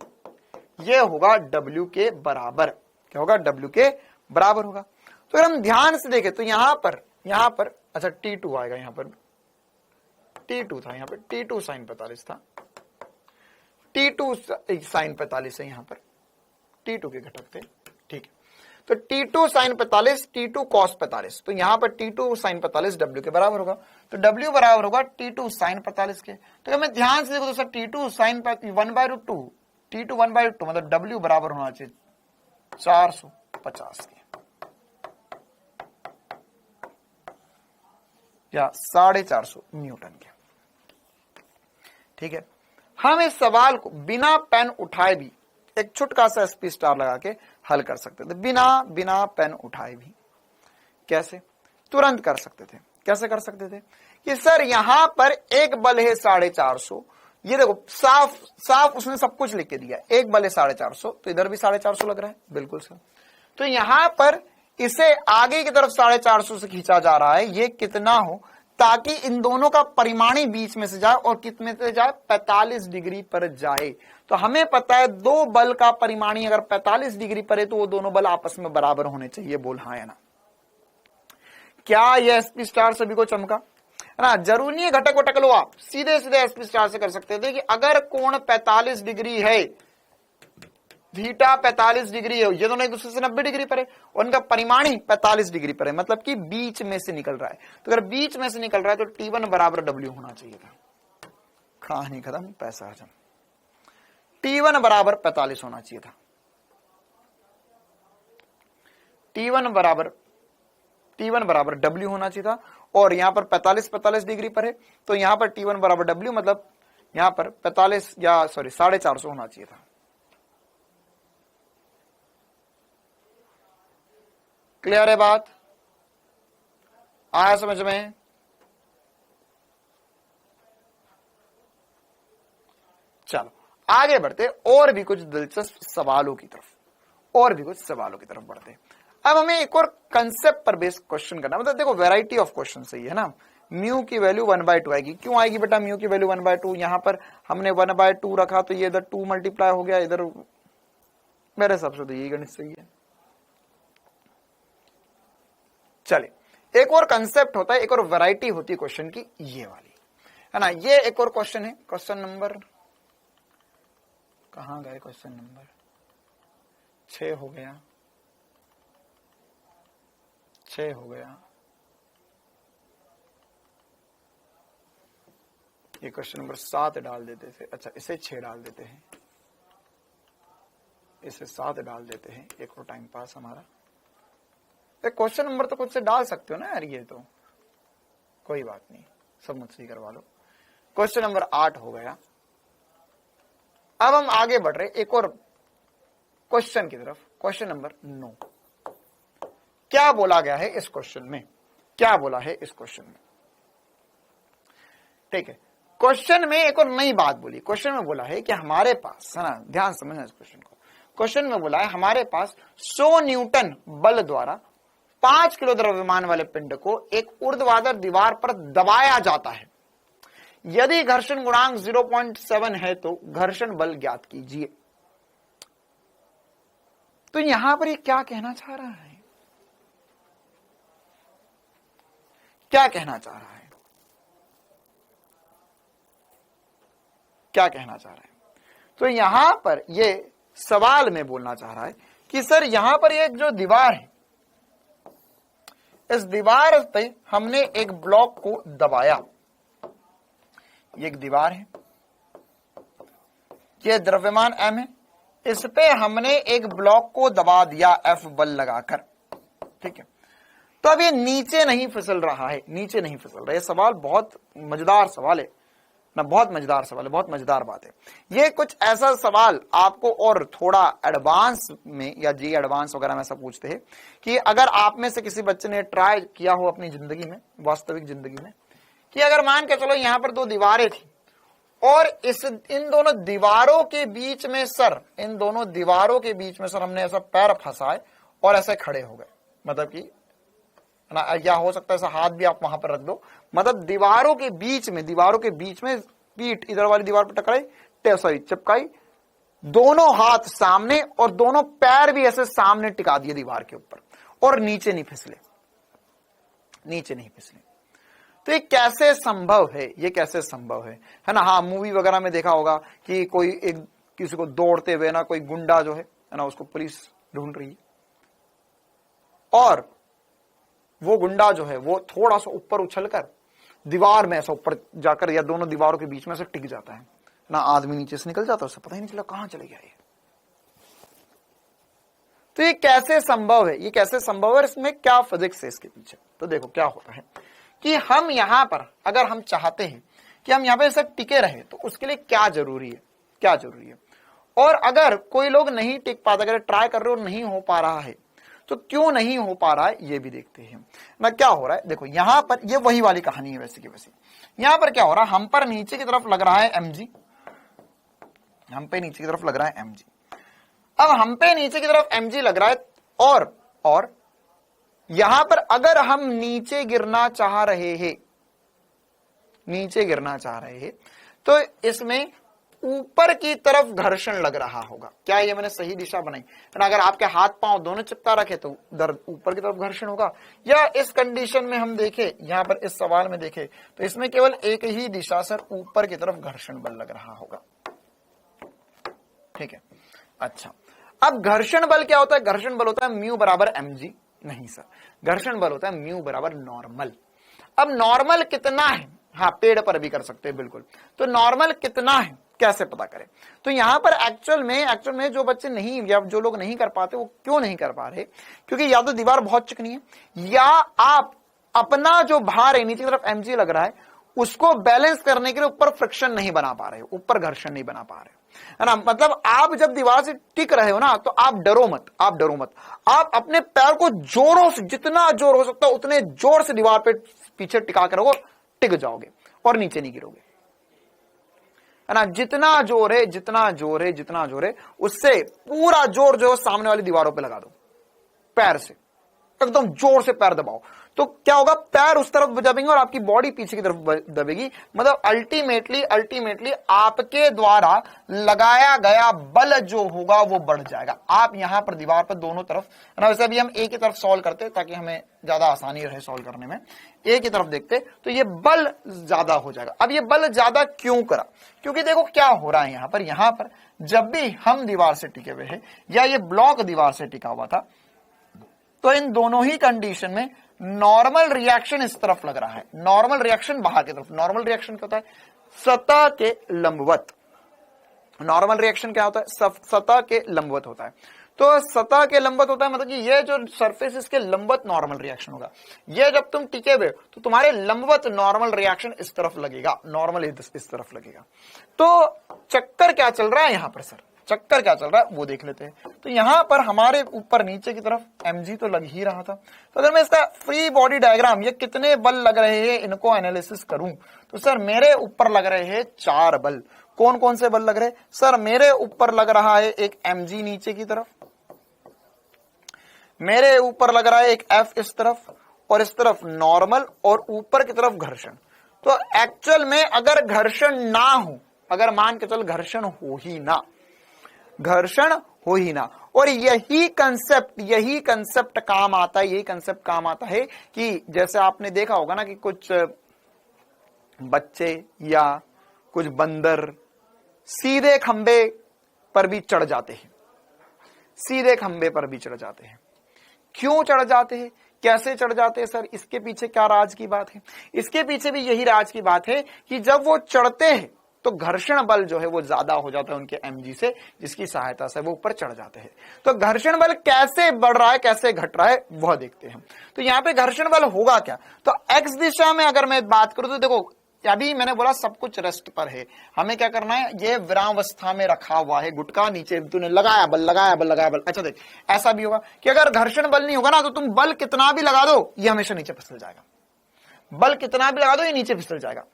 ये होगा W के बराबर। क्या होगा? W के बराबर होगा। तो अगर हम ध्यान से देखें तो यहां पर अच्छा T2 आएगा, यहां पर T2 था, यहां पर T2 sin 45 था, T2 sin 45 है, यहां पर T2 के घटक थे। ठीक है, तो T2 sin 45 T2 cos 45, तो यहां पर T2 sin 45 W के बराबर होगा, तो W बराबर होगा T2 sin 45 के। तो अगर मैं ध्यान से देखो तो सर T2 sin 1/√2, T2 1/√2 मतलब W बराबर होना चाहिए 450 के, या 450 न्यूटन के। ठीक है, हम इस सवाल को बिना पेन उठाए भी एक छुटका सा SP स्टार लगा के हल कर सकते थे, बिना पेन उठाए भी। कैसे? तुरंत कर सकते थे। कैसे कर सकते थे कि सर यहां पर एक बल है 450, ये देखो साफ उसने सब कुछ लिख के दिया, एक बल है 450, तो इधर भी 450 लग रहा है, बिल्कुल सर। तो यहां पर इसे आगे की तरफ 450 से खींचा जा रहा है, ये कितना हो, ताकि इन दोनों का परिमाणी बीच में से जाए, और कितने से जाए? 45 डिग्री पर जाए। तो हमें पता है दो बल का परिमाणी अगर 45 डिग्री पर है तो वो दोनों बल आपस में बराबर होने चाहिए। बोल हाँ या ना? क्या ये SP स्टार सभी को चमका? है ना? जरूरी नहीं है घटक वटक लो, आप सीधे SP स्टार से कर सकते थे कि अगर कोण 45 डिग्री है, थीटा 45 डिग्री है, ये दोनों एक दूसरे से 90 डिग्री पर है, उनका परिमाणी 45 डिग्री पर है, मतलब कि बीच में से निकल रहा है। तो अगर बीच में से निकल रहा है तो T1 बराबर W होना चाहिए था। कहानी खत्म, पैसा हजम। T1 बराबर 45 होना चाहिए था, T1 बराबर W होना चाहिए था, और यहां पर 45 डिग्री पर है, तो यहां पर T1 बराबर W, मतलब यहां पर 45 या सॉरी 450 होना चाहिए था। क्लियर है बात? आया समझ में? चलो आगे बढ़ते, और भी कुछ दिलचस्प सवालों की तरफ बढ़ते। अब हमें एक और कंसेप्ट पर बेस्ड क्वेश्चन करना, मतलब देखो वैरायटी ऑफ क्वेश्चन सही है ना। म्यू की वैल्यू 1/2 आएगी, क्यों आएगी बेटा म्यू की वैल्यू 1/2? यहां पर हमने 1/2 रखा, तो ये इधर 2 मल्टीप्लाई हो गया, इधर मेरे हिसाब से तो यही गणित सही है। चले, एक और कंसेप्ट होता है, एक और वैरायटी होती है क्वेश्चन की, ये वाली है ना। ये एक और क्वेश्चन है, क्वेश्चन नंबर कहां गए? क्वेश्चन नंबर 6 हो गया, 6 हो गया। ये क्वेश्चन नंबर 7 डाल देते थे, अच्छा इसे 6 डाल देते हैं, इसे 7 डाल देते हैं, एक और टाइम पास हमारा। क्वेश्चन नंबर तो खुद से डाल सकते हो ना यार, ये तो कोई बात नहीं, सब मुझसे ही करवा लो। क्वेश्चन नंबर 8 हो गया। अब हम आगे बढ़ रहे एक और क्वेश्चन की तरफ, क्वेश्चन नंबर 9। क्या बोला गया है इस क्वेश्चन में? क्या बोला है इस क्वेश्चन में? ठीक है। क्वेश्चन में एक और नई बात बोली, क्वेश्चन में बोला है कि हमारे पास, है ना, ध्यान समझना इस क्वेश्चन को। क्वेश्चन में बोला है हमारे पास 100 न्यूटन बल द्वारा 5 किलो द्रव्यमान वाले पिंड को एक ऊर्ध्वाधर दीवार पर दबाया जाता है। यदि घर्षण गुणांक 0.7 है तो घर्षण बल ज्ञात कीजिए। तो यहां पर ये क्या कहना चाह रहा है, क्या कहना चाह रहा है, क्या कहना चाह रहा है? तो यहां पर ये सवाल में बोलना चाह रहा है कि सर यहां पर ये जो दीवार है, इस दीवार पे हमने एक ब्लॉक को दबाया, ये एक दीवार है, ये द्रव्यमान m है, इस पे हमने एक ब्लॉक को दबा दिया F बल लगाकर, ठीक है। तो अब ये नीचे नहीं फिसल रहा है, नीचे नहीं फिसल रहा है। ये सवाल बहुत मजेदार सवाल है ना, बहुत मजेदार सवाल है, बहुत मजेदार बात है। ये कुछ ऐसा सवाल आपको और थोड़ा एडवांस में या जी एडवांस वगैरह में ऐसा पूछते हैं कि अगर आप में से किसी बच्चे ने ट्राई किया हो अपनी जिंदगी में, वास्तविक जिंदगी में, कि अगर मान के चलो यहां पर 2 दीवारें थी और इन दोनों दीवारों के बीच में सर, इन दोनों दीवारों के बीच में सर हमने ऐसा पैर फंसाए और ऐसे खड़े हो गए, मतलब कि ना, या हो सकता है ऐसा हाथ भी आप वहां पर रख दो, मतलब दीवारों के बीच में पीठ इधर वाली दीवार पर टकराई, चिपकाई, दोनों हाथ सामने और दोनों पैर भी ऐसे सामने टिका दिए दीवार के ऊपर और नीचे नहीं फिसले, नीचे नहीं फिसले। तो ये कैसे संभव है, ये कैसे संभव है ना? हाँ, मूवी वगैरह में देखा होगा कि कोई एक किसी को दौड़ते हुए ना कोई गुंडा जो है ना, उसको पुलिस ढूंढ रही है और वो गुंडा जो है वो थोड़ा सा ऊपर उछलकर दीवार में ऐसा ऊपर जाकर या दोनों दीवारों के बीच में से टिक जाता है ना, आदमी नीचे से निकल जाता है, उसे पता ही नहीं चला कहां चले गया ये। तो ये कैसे संभव है, ये कैसे संभव है, इसमें क्या फिजिक्स है इसके पीछे? तो देखो क्या होता है कि हम यहां पर अगर हम चाहते हैं कि हम यहां पे ऐसे टिके रहे तो उसके लिए क्या जरूरी है, क्या जरूरी है। और अगर कोई लोग नहीं टिक पाते, अगर ट्राई कर रहे हो नहीं हो पा रहा है, तो क्यों नहीं हो पा रहा है ये भी देखते हैं ना। क्या हो रहा है देखो, यहां पर ये वही वाली कहानी है वैसे की वैसे। यहां पर क्या हो रहा है, हम पर नीचे की तरफ लग रहा है mg, हम पे नीचे की तरफ लग रहा है mg। अब हम पे नीचे की तरफ mg लग रहा है और यहां पर अगर हम नीचे गिरना चाह रहे हैं, नीचे गिरना चाह रहे हैं, तो इसमें ऊपर की तरफ घर्षण लग रहा होगा। क्या ये मैंने सही दिशा बनाई? अगर आपके हाथ पांव दोनों चिपका रखे तो ऊपर की तरफ घर्षण होगा। या इस कंडीशन में हम देखें, यहां पर इस सवाल में देखें तो इसमें केवल एक ही दिशा सर ऊपर की तरफ घर्षण बल लग रहा होगा, ठीक है। अच्छा, अब घर्षण बल क्या होता है? घर्षण बल होता है म्यू बराबर mg। नहीं सर, घर्षण बल होता है म्यू बराबर नॉर्मल। अब नॉर्मल कितना है? हाँ, पेड़ पर भी कर सकते हैं बिल्कुल। तो नॉर्मल कितना है कैसे पता करें? तो यहां पर एक्चुअल में जो बच्चे नहीं या जो लोग नहीं कर पाते वो क्यों नहीं कर पा रहे? क्योंकि या तो दीवार बहुत चिकनी है या आप अपना जो भार है नीचे की तरफ mg लग रहा है उसको बैलेंस करने के लिए ऊपर फ्रिक्शन नहीं बना पा रहे हो, ऊपर घर्षण नहीं बना पा रहे हो, है ना। मतलब आप जब दीवार से टिक रहे हो ना तो आप डरो मत, आप डरो मत। आप अपने पैर को जोरों से, जितना जोर हो सकता है उतने जोर से दीवार पे पीछे टिका कर रखो, टिक जाओगे और नीचे नहीं गिरोगे, है ना। जितना जोर है, जितना जोर है, जितना जोर है, उससे पूरा जोर जो है सामने वाली दीवारों पे लगा दो, पैर से एकदम जोर से पैर दबाओ। तो क्या होगा? पैर उस तरफ दबेंगे और आपकी बॉडी पीछे की तरफ दबेगी। मतलब अल्टीमेटली आपके द्वारा लगाया गया बल जो होगा वो बढ़ जाएगा। आप यहां पर दीवार पर दोनों तरफ, है ना, वैसे अभी हम एक ही तरफ सॉल्व करते हैं ताकि हमें ज्यादा आसानी रहे सॉल्व करने में। एक ही तरफ देखते तो ये बल ज्यादा हो जाएगा। अब ये बल ज्यादा क्यों करा? क्योंकि देखो क्या हो रहा है यहां पर जब भी हम दीवार से टिके हुए हैं या ये ब्लॉक दीवार से टिका हुआ था तो इन दोनों ही कंडीशन में नॉर्मल रिएक्शन इस तरफ लग रहा है, नॉर्मल रिएक्शन बाहर की तरफ। नॉर्मल रिएक्शन क्या होता है? सतह के लंबवत। नॉर्मल रिएक्शन क्या होता है? सतह के लंबवत होता है। तो सतह के लंबवत होता है मतलब कि ये जो सरफेस इसके लंबवत नॉर्मल रिएक्शन होगा। ये जब तुम टिके हुए तो तुम्हारे लंबवत नॉर्मल रिएक्शन इस तरफ लगेगा, नॉर्मल इस तरफ लगेगा। तो चक्कर क्या चल रहा है यहां पर सर? चक्कर क्या चल रहा है वो देख लेते हैं। तो यहां पर हमारे ऊपर नीचे की तरफ mg तो लग ही रहा था। तो अगर मैं इसका फ्री बॉडी डायग्राम, ये कितने बल लग रहे हैं इनको एनालिसिस करूं, तो सर मेरे ऊपर लग रहे हैं 4 बल। कौन कौन से बल लग रहे हैं सर? मेरे ऊपर लग रहा है एक mg नीचे की तरफ, मेरे ऊपर लग रहा है एक F इस तरफ, और इस तरफ नॉर्मल, और ऊपर की तरफ घर्षण। तो एक्चुअल में अगर घर्षण ना हो, अगर मान के चल घर्षण हो ही ना, घर्षण हो ही ना, और यही कंसेप्ट काम आता है, यही कंसेप्ट काम आता है कि जैसे आपने देखा होगा ना कि कुछ बच्चे या कुछ बंदर सीधे खंबे पर भी चढ़ जाते हैं, सीधे खंबे पर भी चढ़ जाते हैं। क्यों चढ़ जाते हैं, कैसे चढ़ जाते हैं सर? इसके पीछे क्या राज की बात है? इसके पीछे भी यही राज की बात है कि जब वो चढ़ते हैं तो घर्षण बल जो है वो ज्यादा हो जाता है उनके mg से, जिसकी सहायता से वो ऊपर चढ़ जाते हैं। तो घर्षण बल कैसे बढ़ रहा है, कैसे घट रहा है, वह देखते हैं। तो यहाँ पे घर्षण बल होगा क्या? तो x दिशा में अगर मैं बात करूं तो देखो, अभी मैंने बोला सब कुछ रेस्ट पर है, हमें क्या करना है, ये विरामावस्था में रखा हुआ है, गुटका नीचे तूने लगाया बल, लगाया बल, लगाया बल। अच्छा देख, ऐसा भी होगा कि अगर घर्षण बल नहीं होगा ना तो तुम बल कितना भी लगा दो ये हमेशा नीचे फिसल जाएगा, बल कितना भी लगा दो ये नीचे फिसल जाएगा।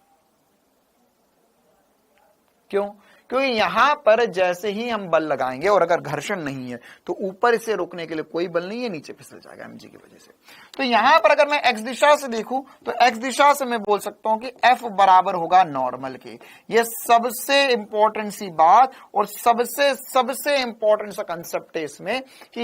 क्यों? क्योंकि यहां पर जैसे ही हम बल लगाएंगे और अगर घर्षण नहीं है तो ऊपर इसे रोकने के लिए कोई बल नहीं है, नीचे फिसल जाएगा mg की वजह से। तो यहां पर अगर मैं x दिशा से देखूं तो x दिशा से मैं बोल सकता हूं कि f बराबर होगा नॉर्मल के। ये सबसे इंपॉर्टेंट सी बात और सबसे इंपॉर्टेंट सा कंसेप्ट है इसमें कि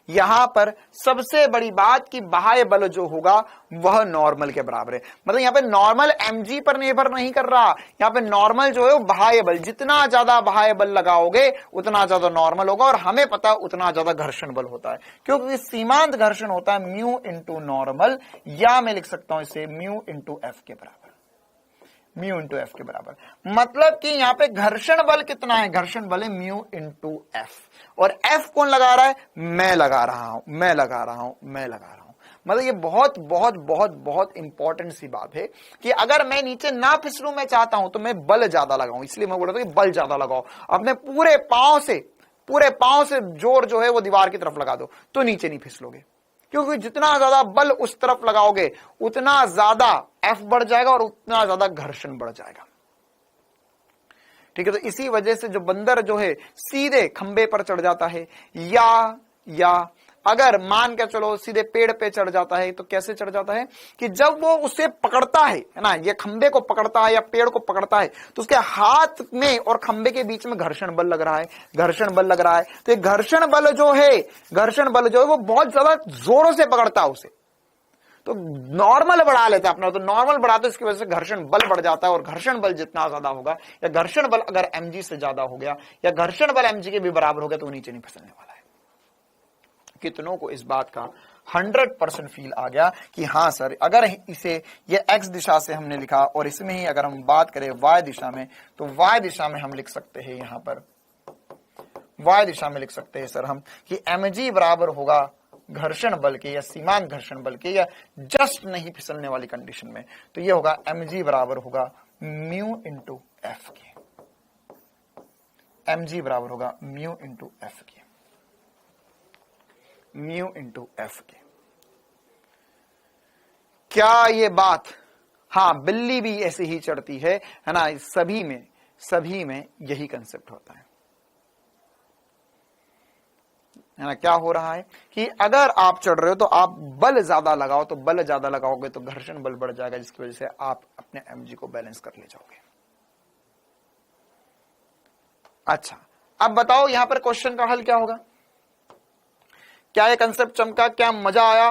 यहां पर सबसे बड़ी बात कि बाह्य बल जो होगा वह नॉर्मल के बराबर है। मतलब यहां पे नॉर्मल mg पर निर्भर नहीं कर रहा, यहां पे नॉर्मल जो है वो बाह्य बल, जितना ज्यादा बाह्य बल लगाओगे उतना ज्यादा नॉर्मल होगा, और हमें पता है उतना ज्यादा घर्षण बल होता है, क्योंकि सीमांत घर्षण होता है म्यू इंटू नॉर्मल, या मैं लिख सकता हूं इसे म्यू इंटू एफ के बराबर, म्यू इंटू एफ के बराबर। मतलब कि यहाँ पे घर्षण बल कितना है, घर्षण बल है म्यू इंटू एफ, और एफ कौन लगा रहा है, मैं लगा रहा हूं, मैं लगा रहा हूं, मैं लगा रहा हूं। मतलब ये बहुत बहुत बहुत बहुत इंपॉर्टेंट सी बात है कि अगर मैं नीचे ना फिसलूं, मैं चाहता हूं तो मैं बल ज्यादा लगाऊं, इसलिए मैं बोल रहा था कि बल ज्यादा लगाओ, अपने पूरे पांव से जोर जो है वो दीवार की तरफ लगा दो तो नीचे नहीं फिसलोगे, क्योंकि जितना ज्यादा बल उस तरफ लगाओगे उतना ज्यादा एफ बढ़ जाएगा और उतना ज्यादा घर्षण बढ़ जाएगा। ठीक है, तो इसी वजह से जो बंदर जो है सीधे खंबे पर चढ़ जाता है, या अगर मान के चलो सीधे पेड़ पे चढ़ जाता है, तो कैसे चढ़ जाता है कि जब वो उसे पकड़ता है ना, ये खंबे को पकड़ता है या पेड़ को पकड़ता है, तो उसके हाथ में और खंबे के बीच में घर्षण बल लग रहा है, घर्षण बल लग रहा है। तो ये घर्षण बल जो है वो बहुत ज्यादा जोरों से पकड़ता है उसे, तो नॉर्मल बढ़ा लेता है अपना, तो नॉर्मल बढ़ाते इसकी वजह से घर्षण बल बढ़ जाता है, और घर्षण बल जितना ज्यादा होगा, या घर्षण बल अगर mg से ज्यादा हो गया या घर्षण बल mg के भी बराबर हो गया तो वो नीचे नहीं फिसलने वाला है। कितनों को इस बात का 100% फील आ गया कि हाँ सर, अगर इसे ये x दिशा से हमने लिखा और इसमें ही अगर हम बात करें y दिशा में, तो y दिशा में हम लिख सकते हैं, यहां पर y दिशा में लिख सकते हैं सर हम कि mg बराबर होगा घर्षण बल के या सीमांत घर्षण बल के, या जस्ट नहीं फिसलने वाली कंडीशन में, तो ये होगा mg बराबर होगा म्यू इंटू एफ के, mg बराबर होगा म्यू इंटू एफ के, म्यू इंटू एफ के। क्या ये बात, हाँ बिल्ली भी ऐसे ही चढ़ती है ना, सभी में यही कंसेप्ट होता है ना। क्या हो रहा है कि अगर आप चढ़ रहे हो तो आप बल ज्यादा लगाओ, तो बल ज्यादा लगाओगे तो घर्षण बल बढ़ जाएगा, जिसकी वजह से आप अपने mg को बैलेंस कर ले जाओगे। अच्छा, अब बताओ यहां पर क्वेश्चन का हल क्या होगा? क्या ये कंसेप्ट चमका? क्या मजा आया?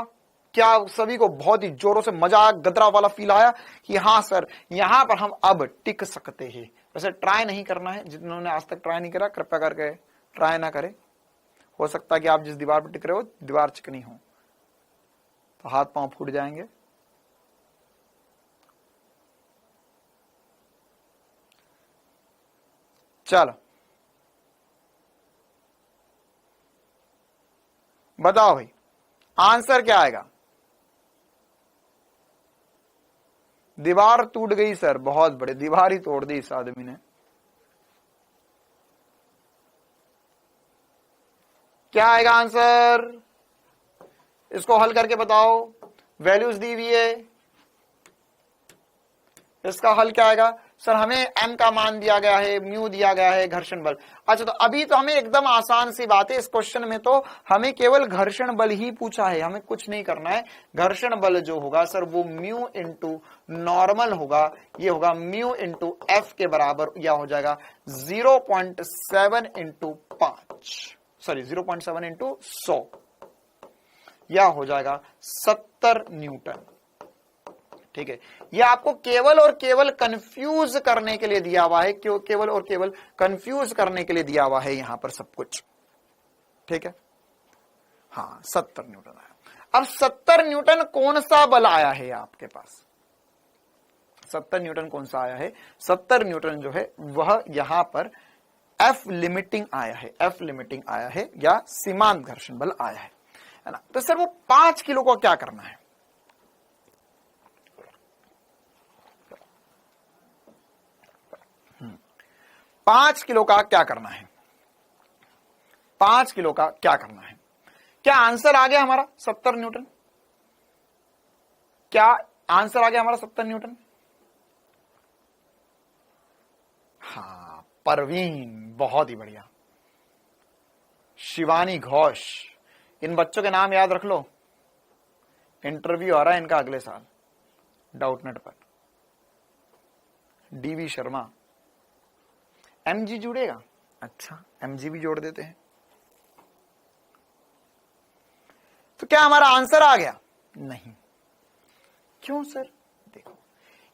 क्या सभी को बहुत ही जोरों से मजा आया, गदरा वाला फील आया कि हाँ सर यहां पर हम अब टिक सकते हैं? वैसे ट्राई नहीं करना है, जिन्होंने आज तक ट्राई नहीं करा कृपया करके ट्राई ना करें। हो सकता है कि आप जिस दीवार पर टिक रहे हो दीवार चिकनी हो तो हाथ पांव फूट जाएंगे। चलो बताओ भाई आंसर क्या आएगा? दीवार टूट गई सर, बहुत बड़ी दीवार ही तोड़ दी इस आदमी ने। क्या आएगा आंसर, इसको हल करके बताओ, वैल्यूज दी हुई है, इसका हल क्या आएगा सर, हमें m का मान दिया गया है, म्यू दिया गया है, घर्षण बल। अच्छा तो अभी तो हमें एकदम आसान सी बात है, इस क्वेश्चन में तो हमें केवल घर्षण बल ही पूछा है, हमें कुछ नहीं करना है। घर्षण बल जो होगा सर वो म्यू इंटू नॉर्मल होगा, ये होगा म्यू इंटू एफ के बराबर, या हो जाएगा 0.7 इंटू 5, सॉरी 0.7 इंटू 100, या हो जाएगा 70 न्यूटन। ठीक है, ये आपको केवल और केवल कंफ्यूज करने के लिए दिया हुआ है, क्यों केवल और केवल कंफ्यूज करने के लिए दिया हुआ है यहां पर सब कुछ। ठीक है, हाँ 70 न्यूटन आया। अब 70 न्यूटन कौन सा बल आया है आपके पास, 70 न्यूटन कौन सा आया है, 70 न्यूटन जो है वह यहां पर एफ लिमिटिंग आया है, एफ लिमिटिंग आया है, या सीमांत घर्षण बल आया है ना। तो सर वो 5 किलो को क्या करना है, 5 किलो का क्या करना है, 5 किलो का क्या करना है। क्या आंसर आ गया हमारा 70 न्यूटन, क्या आंसर आ गया हमारा 70 न्यूटन। हाँ परवीन, बहुत ही बढ़िया, शिवानी घोष, इन बच्चों के नाम याद रख लो, इंटरव्यू आ रहा है इनका अगले साल डाउटनेट पर। डीवी शर्मा, एमजी जुड़ेगा, अच्छा एमजी भी जोड़ देते हैं। तो क्या हमारा आंसर आ गया, नहीं, क्यों सर, देखो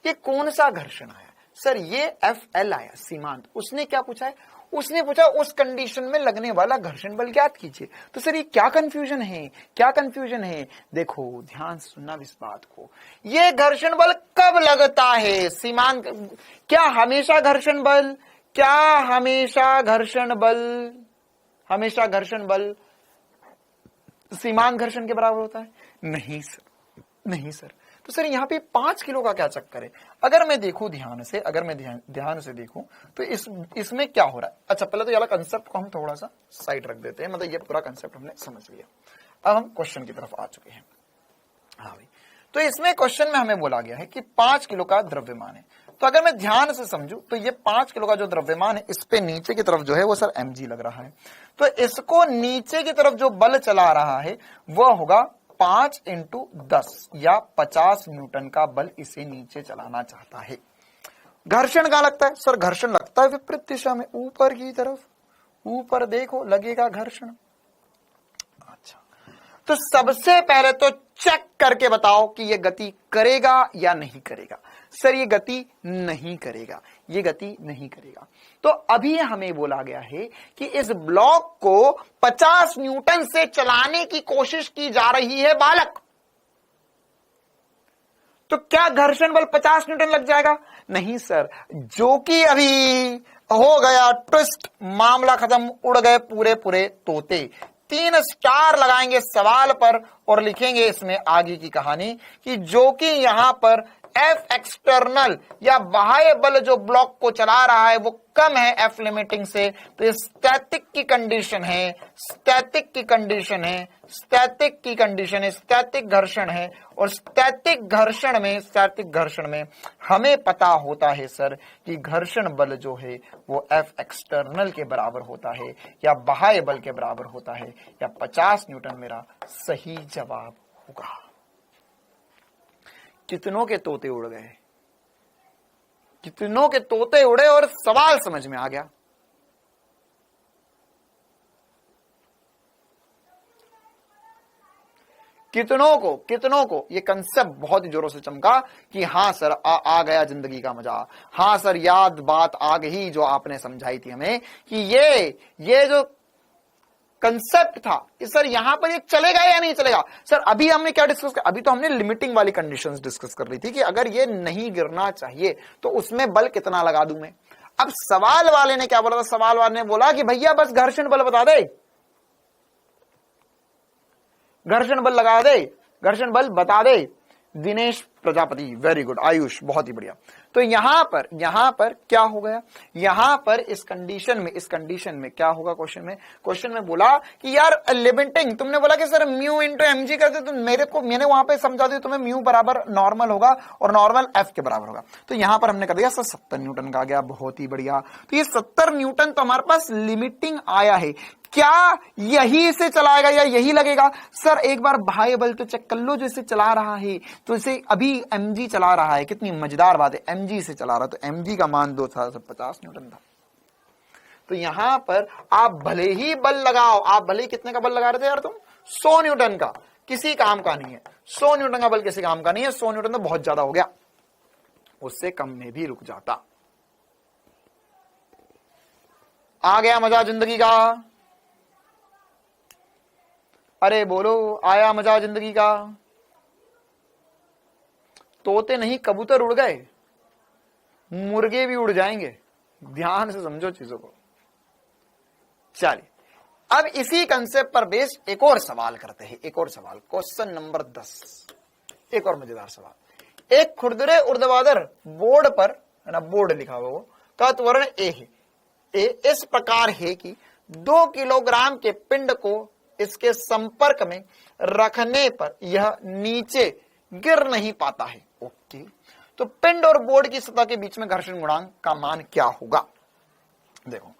ये कौन सा घर्षण आया सर, ये एफ एल आया सीमांत। उसने क्या पूछा है, उसने पूछा उस कंडीशन में लगने वाला घर्षण बल ज्ञात कीजिए। तो सर ये क्या कंफ्यूजन है, क्या कंफ्यूजन है, देखो ध्यान सुनना इस बात को, ये घर्षण बल कब लगता है सीमांत, क्या हमेशा घर्षण बल, क्या हमेशा घर्षण बल, हमेशा घर्षण बल सीमांत घर्षण के बराबर होता है, नहीं सर, नहीं सर। तो सर यहाँ पे 5 किलो का क्या चक्कर है, अगर मैं देखूं ध्यान से, अगर मैं ध्यान से देखूं तो इसमें क्या हो रहा है। अच्छा पहले तो ये वाला कंसेप्ट को हम थोड़ा सा साइड रख देते हैं, मतलब ये पूरा कंसेप्ट हमने समझ लिया। अब हम क्वेश्चन की तरफ आ चुके हैं। हाँ भाई, तो इसमें क्वेश्चन में हमें बोला गया है कि 5 किलो का द्रव्यमान है। तो अगर मैं ध्यान से समझूं तो ये 5 किलो का जो द्रव्यमान है, इस पे नीचे की तरफ जो है वो सर mg लग रहा है। तो इसको नीचे की तरफ जो बल चला रहा है वह होगा 5 इंटू 10 या 50 न्यूटन का बल इसे नीचे चलाना चाहता है। घर्षण कहां लगता है सर, घर्षण लगता है विपरीत दिशा में, ऊपर की तरफ, ऊपर देखो लगेगा घर्षण। अच्छा तो सबसे पहले तो चेक करके बताओ कि ये गति करेगा या नहीं करेगा। सर ये गति नहीं करेगा, ये गति नहीं करेगा। तो अभी हमें बोला गया है कि इस ब्लॉक को 50 न्यूटन से चलाने की कोशिश की जा रही है बालक। तो क्या घर्षण बल 50 न्यूटन लग जाएगा, नहीं सर, जो कि अभी हो गया ट्विस्ट, मामला खत्म, उड़ गए पूरे पूरे तोते। 3 स्टार लगाएंगे सवाल पर और लिखेंगे इसमें आगे की कहानी कि जो कि यहां पर एफ एक्सटर्नल या बाह्य बल जो ब्लॉक को चला रहा है वो कम है एफ लिमिटिंग से। तो ये स्टैटिक की कंडीशन है, स्टैटिक की कंडीशन है, स्टैटिक की कंडीशन है, स्टैटिक घर्षण है। और स्टैटिक घर्षण में हमें पता होता है सर कि घर्षण बल जो है वो एफ एक्सटर्नल के बराबर होता है या बाह्य बल के बराबर होता है, या 50 न्यूटन मेरा सही जवाब होगा। कितनों के तोते उड़ गए, कितनों के तोते उड़े और सवाल समझ में आ गया। कितनों को ये कंसेप्ट बहुत ही जोरों से चमका कि हाँ सर आ गया जिंदगी का मजा। हाँ सर याद बात आ गई जो आपने समझाई थी हमें कि ये जो कंसेप्ट था कि सर यहां पर ये चलेगा या नहीं चलेगा। सर अभी हमने क्या डिस्कस किया, अभी तो हमने लिमिटिंग वाली कंडीशंस डिस्कस कर रही थी कि अगर ये नहीं गिरना चाहिए तो उसमें बल कितना लगा दूं मैं। अब सवाल वाले ने क्या बोला था, सवाल वाले ने बोला कि भैया बस घर्षण बल बता दे, घर्षण बल लगा दे, घर्षण बल बता दे। दिनेश प्रजापति, वेरी गुड आयुष, बहुत ही बढ़िया। तो यहां पर क्या हो गया, यहां पर इस कंडीशन में क्या होगा, क्वेश्चन में बोला कि यार लिमिटिंग, तुमने बोला कि सर म्यू इंटू एमजी करते, तो मैंने वहां पे समझा दिया तुम्हें म्यू बराबर नॉर्मल होगा और नॉर्मल एफ के बराबर होगा। तो यहां पर हमने कर दिया सर 70 न्यूटन का आ गया, बहुत ही बढ़िया। तो ये 70 न्यूटन तो हमारे पास लिमिटिंग आया है। क्या यही से चलाएगा या यही लगेगा? सर एक बार बाह्य बल तो चेक कर लो जो इसे चला रहा है, तो इसे अभी एमजी चला रहा है, कितनी मजेदार बात है, एमजी से चला रहा, तो एमजी का मान 250 न्यूटन था। तो यहां पर आप भले ही बल लगाओ, आप भले ही कितने का बल लगा रहे थे यार तुम, 100 न्यूटन का, किसी काम का नहीं है। 100 न्यूटन का बल किसी काम का नहीं है, 100 न्यूटन तो बहुत ज्यादा हो गया, उससे कम में भी रुक जाता। आ गया मजा जिंदगी का? अरे बोलो, आया मजा जिंदगी का? तोते नहीं कबूतर उड़ गए, मुर्गे भी उड़ जाएंगे, ध्यान से समझो चीजों को। चलिए अब इसी कंसेप्ट पर बेस्ड एक और सवाल करते हैं, एक और सवाल, क्वेश्चन नंबर 10, एक और मजेदार सवाल। एक खुरदुरे ऊर्ध्वाधर बोर्ड पर, है ना, बोर्ड लिखा हुआ वो, का त्वरण ए है। ए इस प्रकार है कि 2 किलोग्राम के पिंड को इसके संपर्क में रखने पर यह नीचे गिर नहीं पाता है। ओके, तो पिंड और बोर्ड की सतह के बीच में घर्षण गुणांक का मान क्या होगा? देखो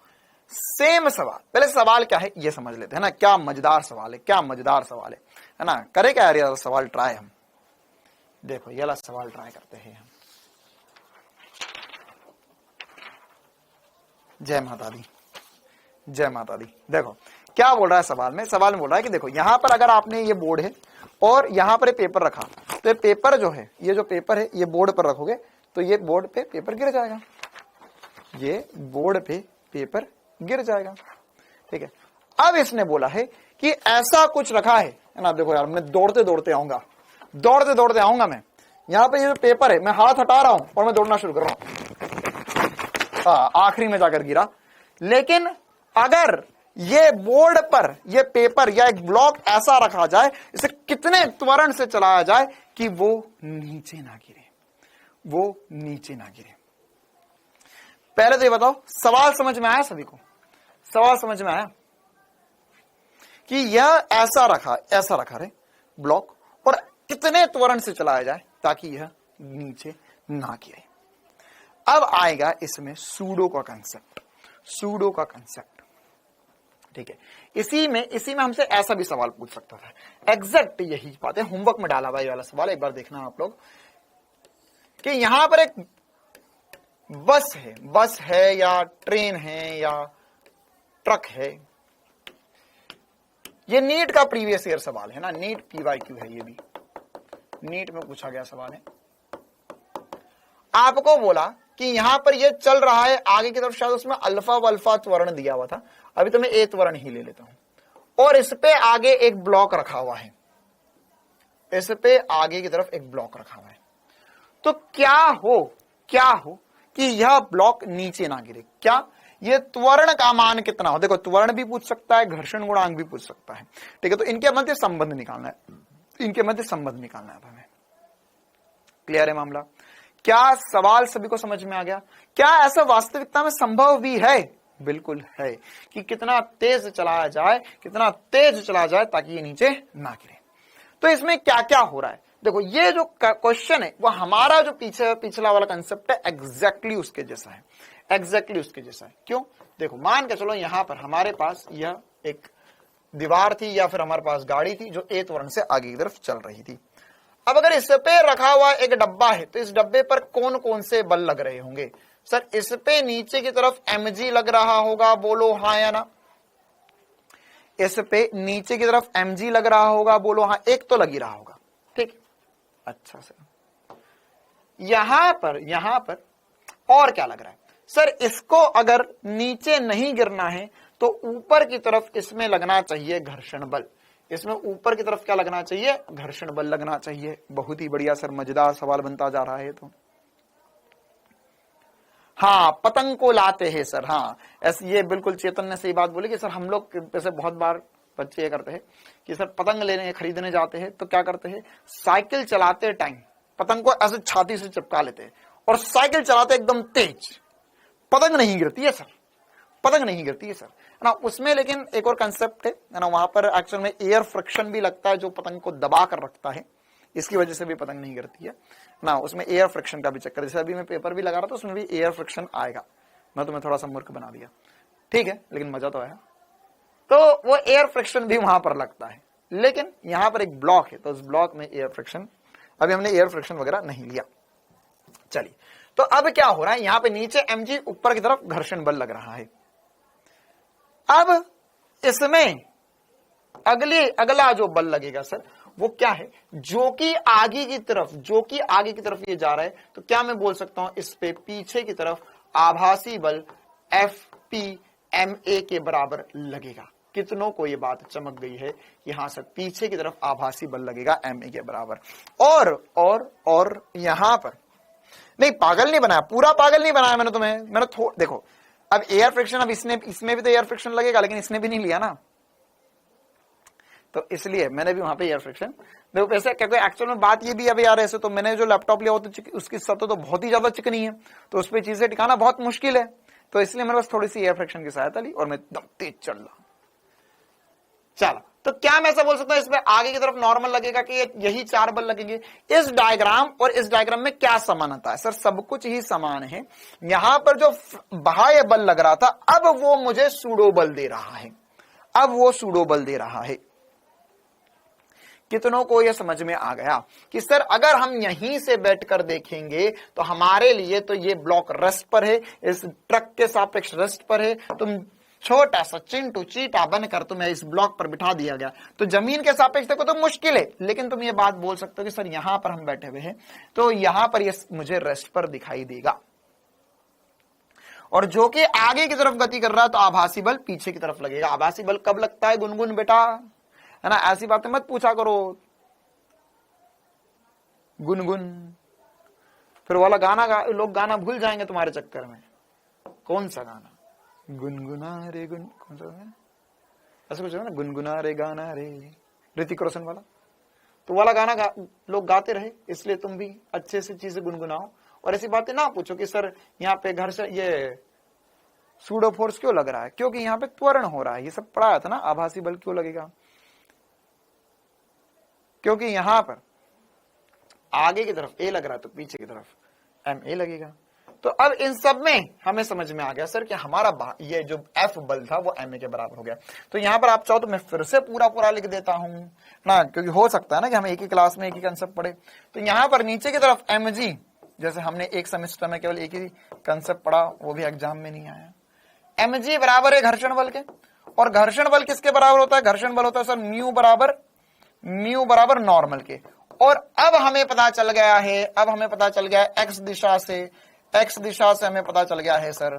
सेम सवाल, पहले सवाल क्या है ये समझ लेते हैं ना। क्या मजेदार सवाल है, क्या मजेदार सवाल है ना। करे क्या यार सवाल ट्राई हम, देखो ये वाला सवाल ट्राई करते हैं हम। जय माता दी, जय माता दी। देखो क्या बोल रहा है सवाल में, सवाल में बोल रहा है कि देखो यहां पर अगर आपने ये बोर्ड है और यहां पर पेपर रखा, तो ये पेपर जो है, ये जो पेपर है ये बोर्ड पर रखोगे तो ये बोर्ड पे पेपर गिर जाएगा, ये बोर्ड पे पेपर गिर जाएगा, ठीक है। अब इसने बोला है कि ऐसा कुछ रखा है ना। देखो यार मैं दौड़ते दौड़ते आऊंगा मैं, यहां पे ये जो पेपर है मैं हाथ हटा रहा हूं और मैं दौड़ना शुरू कर रहा हूं, आखिरी में जाकर गिरा। लेकिन अगर ये बोर्ड पर ये पेपर या एक ब्लॉक ऐसा रखा जाए, इसे कितने त्वरण से चलाया जाए कि वो नीचे ना गिरे, वो नीचे ना गिरे। पहले तो ये बताओ सवाल समझ में आया सभी को? सवाल समझ में आया कि यह ऐसा रखा रे ब्लॉक और कितने त्वरण से चलाया जाए ताकि यह नीचे ना गिरे। अब आएगा इसमें सूडो का कंसेप्ट, सूडो का कंसेप्ट, ठीक है। इसी में हमसे ऐसा भी सवाल पूछ सकता था, एग्जैक्ट यही बात है, होमवर्क में डाला हुआ ये वाला सवाल, एक बार देखना आप लोग कि यहां पर एक बस है या ट्रेन है या ट्रक है। ये नीट का प्रीवियस ईयर सवाल है ना, नीट पीवाईक्यू है, ये भी नीट में पूछा गया सवाल है। आपको बोला कि यहां पर ये चल रहा है आगे की तरफ, शायद उसमें अल्फा वल्फा त्वरण दिया हुआ था, अभी तो मैं ए त्वरण ही ले लेता हूं, और इस पे आगे एक ब्लॉक रखा हुआ है, इस पे आगे की तरफ एक ब्लॉक रखा हुआ है। तो क्या हो कि यह ब्लॉक नीचे ना गिरे, क्या ये त्वरण का मान कितना हो? देखो त्वरण भी पूछ सकता है, घर्षण गुणांक भी पूछ सकता है, ठीक है। तो इनके मध्य संबंध निकालना है, हमें। क्लियर है मामला? क्या सवाल सभी को समझ में आ गया? क्या ऐसा वास्तविकता में संभव भी है? बिल्कुल है कि कितना तेज चलाया जाए ताकि ये नीचे ना गिरे। तो इसमें क्या क्या हो रहा है? देखो ये जो क्वेश्चन है वो हमारा जो पिछला वाला कंसेप्ट है एग्जैक्टली उसके जैसा है, क्यों? देखो मान के चलो यहां पर हमारे पास यह एक दीवार थी या फिर हमारे पास गाड़ी थी जो ए त्वरण से आगे की तरफ चल रही थी। अब अगर इस पे रखा हुआ एक डब्बा है तो इस डब्बे पर कौन कौन से बल लग रहे होंगे? सर इस पे नीचे की तरफ mg लग रहा होगा, बोलो हाँ या ना। इस पे नीचे की तरफ mg लग रहा होगा, बोलो हाँ, एक तो लग ही रहा होगा, ठीक। अच्छा सर यहां पर और क्या लग रहा है? सर इसको अगर नीचे नहीं गिरना है तो ऊपर की तरफ इसमें लगना चाहिए घर्षण बल, इसमें ऊपर की तरफ क्या लगना चाहिए? घर्षण बल लगना चाहिए। बहुत ही बढ़िया सर, मजेदार सवाल बनता जा रहा है। तो हाँ पतंग को लाते हैं सर, हाँ ऐसे, ये बिल्कुल चेतन ने सही बात बोली कि सर हम लोग जैसे बहुत बार बच्चे ये करते हैं कि सर पतंग खरीदने जाते हैं तो क्या करते हैं, साइकिल चलाते टाइम पतंग को ऐसे छाती से चिपका लेते हैं और साइकिल चलाते एकदम तेज, पतंग नहीं गिरती है सर, पतंग नहीं गिरती है सर, है ना। उसमें लेकिन एक और कंसेप्ट है ना, वहां पर एक्चुअल में एयर फ्रिक्शन भी लगता है जो पतंग को दबा कर रखता है, इसकी वजह से भी पतंग नहीं गिरती है ना। उसमें एयर फ्रिक्शन का भी चक्कर, जैसे अभी मैं पेपर भी लगा रहा था उसमें भी एयर फ्रिक्शन आएगा। मैं तुम्हें थोड़ा सा मूर्ख बना दिया, ठीक है, लेकिन मजा तो आया। तो वो एयर फ्रिक्शन भी वहां पर लगता है, लेकिन यहां पर एक ब्लॉक है तो उस ब्लॉक में एयर फ्रिक्शन, अभी हमने एयर फ्रिक्शन वगैरह नहीं लिया। चलिए, तो अब क्या हो रहा है, यहां पे नीचे mg, ऊपर की तरफ घर्षण बल लग रहा है। अब इसमें अगला जो बल लगेगा सर वो क्या है, जो कि आगे की तरफ ये जा रहा है, तो क्या मैं बोल सकता हूं इस पे पीछे की तरफ आभासी बल FPma के बराबर लगेगा। कितनों को ये बात चमक गई है, यहां से पीछे की तरफ आभासी बल लगेगा ma के बराबर। और यहां पर नहीं, पागल नहीं बनाया, पूरा पागल नहीं बनाया मैंने तुम्हें, मैंने देखो अब एयर फ्रिक्शन, अब इसमें भी तो एयर फ्रिक्शन लगेगा, लेकिन इसने भी नहीं लिया ना, तो इसलिए मैंने भी वहां पे एयर फ्रिक्शन देखो। वैसे क्योंकि एक्चुअल में बात ये भी अब यार, ऐसे तो मैंने जो लैपटॉप लिया हो तो उसकी सतह तो बहुत ही ज्यादा चिकनी है, तो उस पर चीजें टिकाना बहुत मुश्किल है, तो इसलिए मैंने बस थोड़ी सी एयर फ्रिक्शन की सहायता ली और मैं एकदम तेज चल रहा। चलो, तो क्या मैं ऐसा बोल सकता हूं इसमें आगे की तरफ नॉर्मल लगेगा कि यही 4 बल लगेंगे। इस डायग्राम और इस डायग्राम में क्या समानता है सर, सब कुछ ही समान है। यहां पर जो बाह्य बल लग रहा था, अब वो मुझे सूडो बल दे रहा है, अब वो सूडो बल दे रहा है। कितनों को यह समझ में आ गया कि सर अगर हम यहीं से बैठकर देखेंगे तो हमारे लिए तो ये ब्लॉक रेस्ट पर है, इस ट्रक के सापेक्ष रेस्ट पर है, तुम छोटा सा चिंटू चीटा बनकर तुम्हें इस ब्लॉक पर बिठा दिया गया, तो जमीन के सापेक्ष देखो तो मुश्किल है, लेकिन तुम ये बात बोल सकते हो कि सर यहां पर हम बैठे हुए हैं तो यहां पर ये मुझे रेस्ट पर दिखाई देगा, और जो कि आगे की तरफ गति कर रहा है तो आभासी बल पीछे की तरफ लगेगा। आभासी बल कब लगता है गुनगुन बेटा, है ना, ऐसी बातें मत पूछा करो गुनगुन, फिर वाला गाना लोग गाना भूल जाएंगे तुम्हारे चक्कर में। कौन सा गाना, गुनगुना रे कौन सा गाना, ऐसा कुछ है ना, गुनगुना रे गाना रे, ऋतिक रोशन वाला, तो वाला गाना लोग गाते रहे, इसलिए तुम भी अच्छे से चीजें गुनगुनाओ और ऐसी बातें ना पूछो कि सर यहाँ पे घर से ये सूडो फोर्स क्यों लग रहा है, क्योंकि यहाँ पे त्वरण हो रहा है, ये सब पढ़ाया था ना, आभासी बल क्यों लगेगा, क्योंकि यहां पर आगे की तरफ ए लग रहा है तो पीछे की तरफ ma लगेगा। तो अब इन सब में हमें समझ में आ गया सर कि हमारा ये जो F बल था वो ma के बराबर हो गया। तो यहां पर आप चाहो तो मैं फिर से पूरा लिख देता हूं ना, क्योंकि हो सकता है ना कि हम एक ही क्लास में एक ही कंसेप्ट पढ़े। तो यहां पर नीचे की तरफ mg, जैसे हमने एक सेमेस्टर में केवल एक ही कंसेप्ट पढ़ा, वो भी एग्जाम में नहीं आया, mg बराबर है घर्षण बल के, और घर्षण बल किसके बराबर होता है, घर्षण बल होता है सर म्यू बराबर नॉर्मल के। और अब हमें पता चल गया है, x दिशा से हमें पता चल गया है सर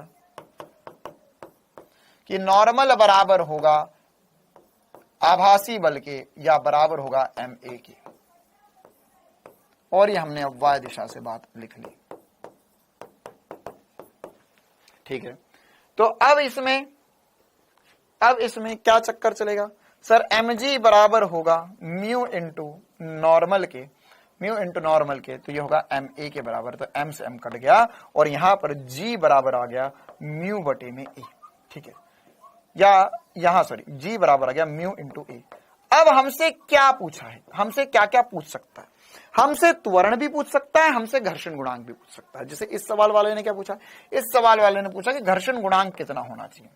कि नॉर्मल बराबर होगा आभासी बल के या बराबर होगा ma के, और ये हमने अब y दिशा से बात लिख ली, ठीक है। तो अब इसमें क्या चक्कर चलेगा सर, mg बराबर होगा म्यू इंटू नॉर्मल के, तो ये होगा ma के बराबर, तो m से m कट गया और यहां पर g बराबर आ गया म्यू बटे में a, ठीक है, या यहां सॉरी g बराबर आ गया म्यू इंटू a। अब हमसे क्या पूछा है, हमसे क्या क्या पूछ सकता है, हमसे त्वरण भी पूछ सकता है, हमसे घर्षण गुणांक भी पूछ सकता है। जैसे इस सवाल वाले ने क्या पूछा, इस सवाल वाले ने पूछा कि घर्षण गुणांक कितना होना चाहिए,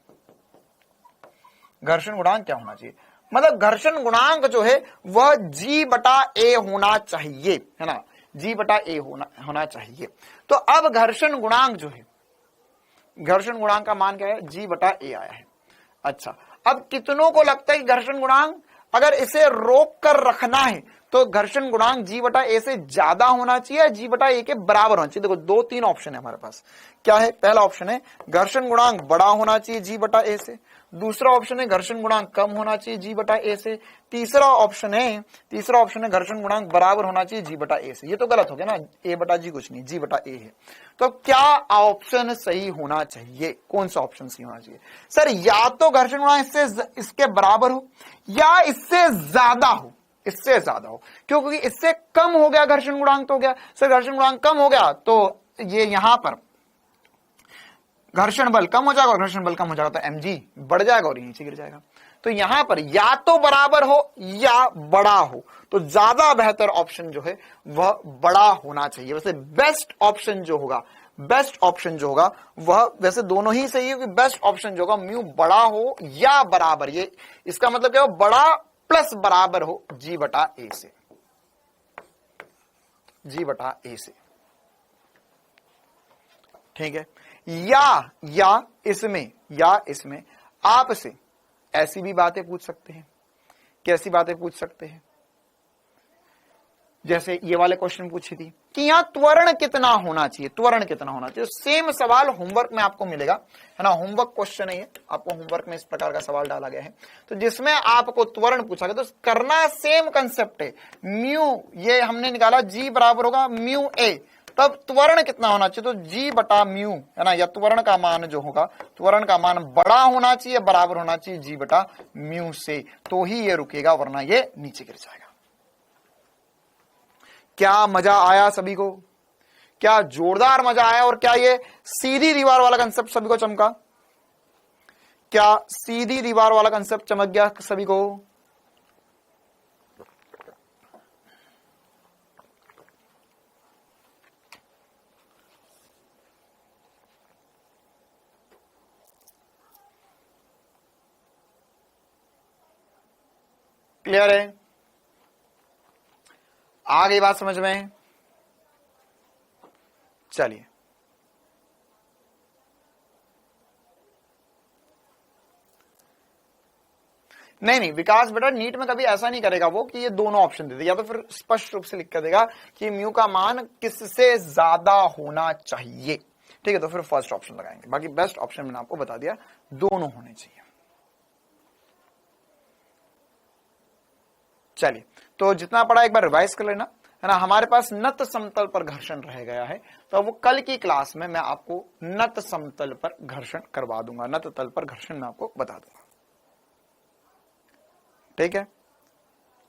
घर्षण गुणांक क्या होना चाहिए, मतलब घर्षण गुणांक जो है वह g बटा a होना चाहिए, है ना, g बटा a होना चाहिए। तो अब घर्षण गुणांक जो है, घर्षण गुणांक का मान क्या है, g बटा a आया है। अच्छा, अब कितनों को लगता है कि घर्षण गुणांक अगर इसे रोक कर रखना है तो घर्षण गुणांक g बटा a से ज्यादा होना चाहिए या g बटा a के बराबर होना चाहिए। देखो 2-3 ऑप्शन है हमारे पास, क्या है, पहला ऑप्शन है घर्षण गुणांक बड़ा होना चाहिए g बटा a से, दूसरा ऑप्शन है घर्षण गुणांक कम होना चाहिए g बटा a से, तीसरा ऑप्शन है घर्षण गुणांक बराबर होना चाहिए g बटा a से। ये तो गलत हो गया ना, a बटा g कुछ नहीं, g बटा a है। तो क्या ऑप्शन सही होना चाहिए, कौन सा ऑप्शन सही होना चाहिए सर, या तो घर्षण गुणांक इसके बराबर हो या इससे ज्यादा हो, इससे ज्यादा हो, क्योंकि इससे कम हो गया घर्षण गुणांक तो हो गया सर, घर्षण गुणांक कम हो गया तो ये यहां पर घर्षण बल कम हो जाएगा, और घर्षण बल कम हो जाएगा तो mg बढ़ जाएगा और नीचे गिर जाएगा। तो यहां पर या तो बराबर हो या बड़ा हो, तो ज्यादा बेहतर ऑप्शन जो है वह बड़ा होना चाहिए। वैसे बेस्ट ऑप्शन जो होगा, बेस्ट ऑप्शन जो होगा वह, वैसे दोनों ही सही है कि बेस्ट ऑप्शन जो होगा म्यू बड़ा हो या बराबर, ये इसका मतलब क्या हो, बड़ा प्लस बराबर हो जी बटा ए से, जी बटा ए से, ठीक है। या इसमें आपसे ऐसी भी बातें पूछ सकते हैं। कैसी बातें पूछ सकते हैं? जैसे ये वाले क्वेश्चन पूछी थी कि यहां त्वरण कितना होना चाहिए, त्वरण कितना होना चाहिए। सेम सवाल होमवर्क में आपको मिलेगा, है ना, होमवर्क क्वेश्चन है ये, आपको होमवर्क में इस प्रकार का सवाल डाला गया है, तो जिसमें आपको त्वरण पूछा गया, तो करना सेम कंसेप्ट है। म्यू ये हमने निकाला जी बराबर होगा म्यू ए, तब त्वरण कितना होना चाहिए, तो जी बटा म्यू, है ना, या त्वरण का मान जो होगा, त्वरण का मान बड़ा होना चाहिए, बराबर होना चाहिए जी बटा म्यू से, तो ही ये रुकेगा, वरना ये नीचे गिर जाएगा। क्या मजा आया सभी को? क्या जोरदार मजा आया? और क्या ये सीधी दीवार वाला कंसेप्ट सभी को चमका? क्या सीधी दीवार वाला कंसेप्ट चमक गया सभी को? क्लियर है? आ गई बात समझ में? चलिए, नहीं विकास बेटा, नीट में कभी ऐसा नहीं करेगा वो कि ये दोनों ऑप्शन दे दे, या तो फिर स्पष्ट रूप से लिख कर देगा कि म्यू का मान किससे ज्यादा होना चाहिए, ठीक है, तो फिर फर्स्ट ऑप्शन लगाएंगे। बाकी बेस्ट ऑप्शन मैंने आपको बता दिया, दोनों होने चाहिए। चलिए, तो जितना पढ़ा एक बार रिवाइज कर लेना, है ना। हमारे पास नत समतल पर घर्षण रह गया है, तो वो कल की क्लास में मैं आपको नत समतल पर घर्षण करवा दूंगा, नत तल पर घर्षण मैं आपको बता दूंगा, ठीक है।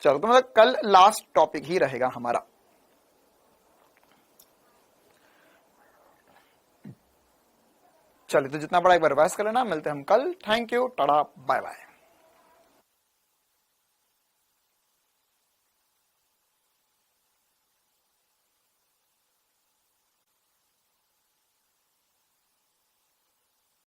चलो, तो मतलब कल लास्ट टॉपिक ही रहेगा हमारा। चलिए, तो जितना पढ़ा एक बार रिवाइज कर लेना, मिलते हैं हम कल। Thank you, tata, bye bye.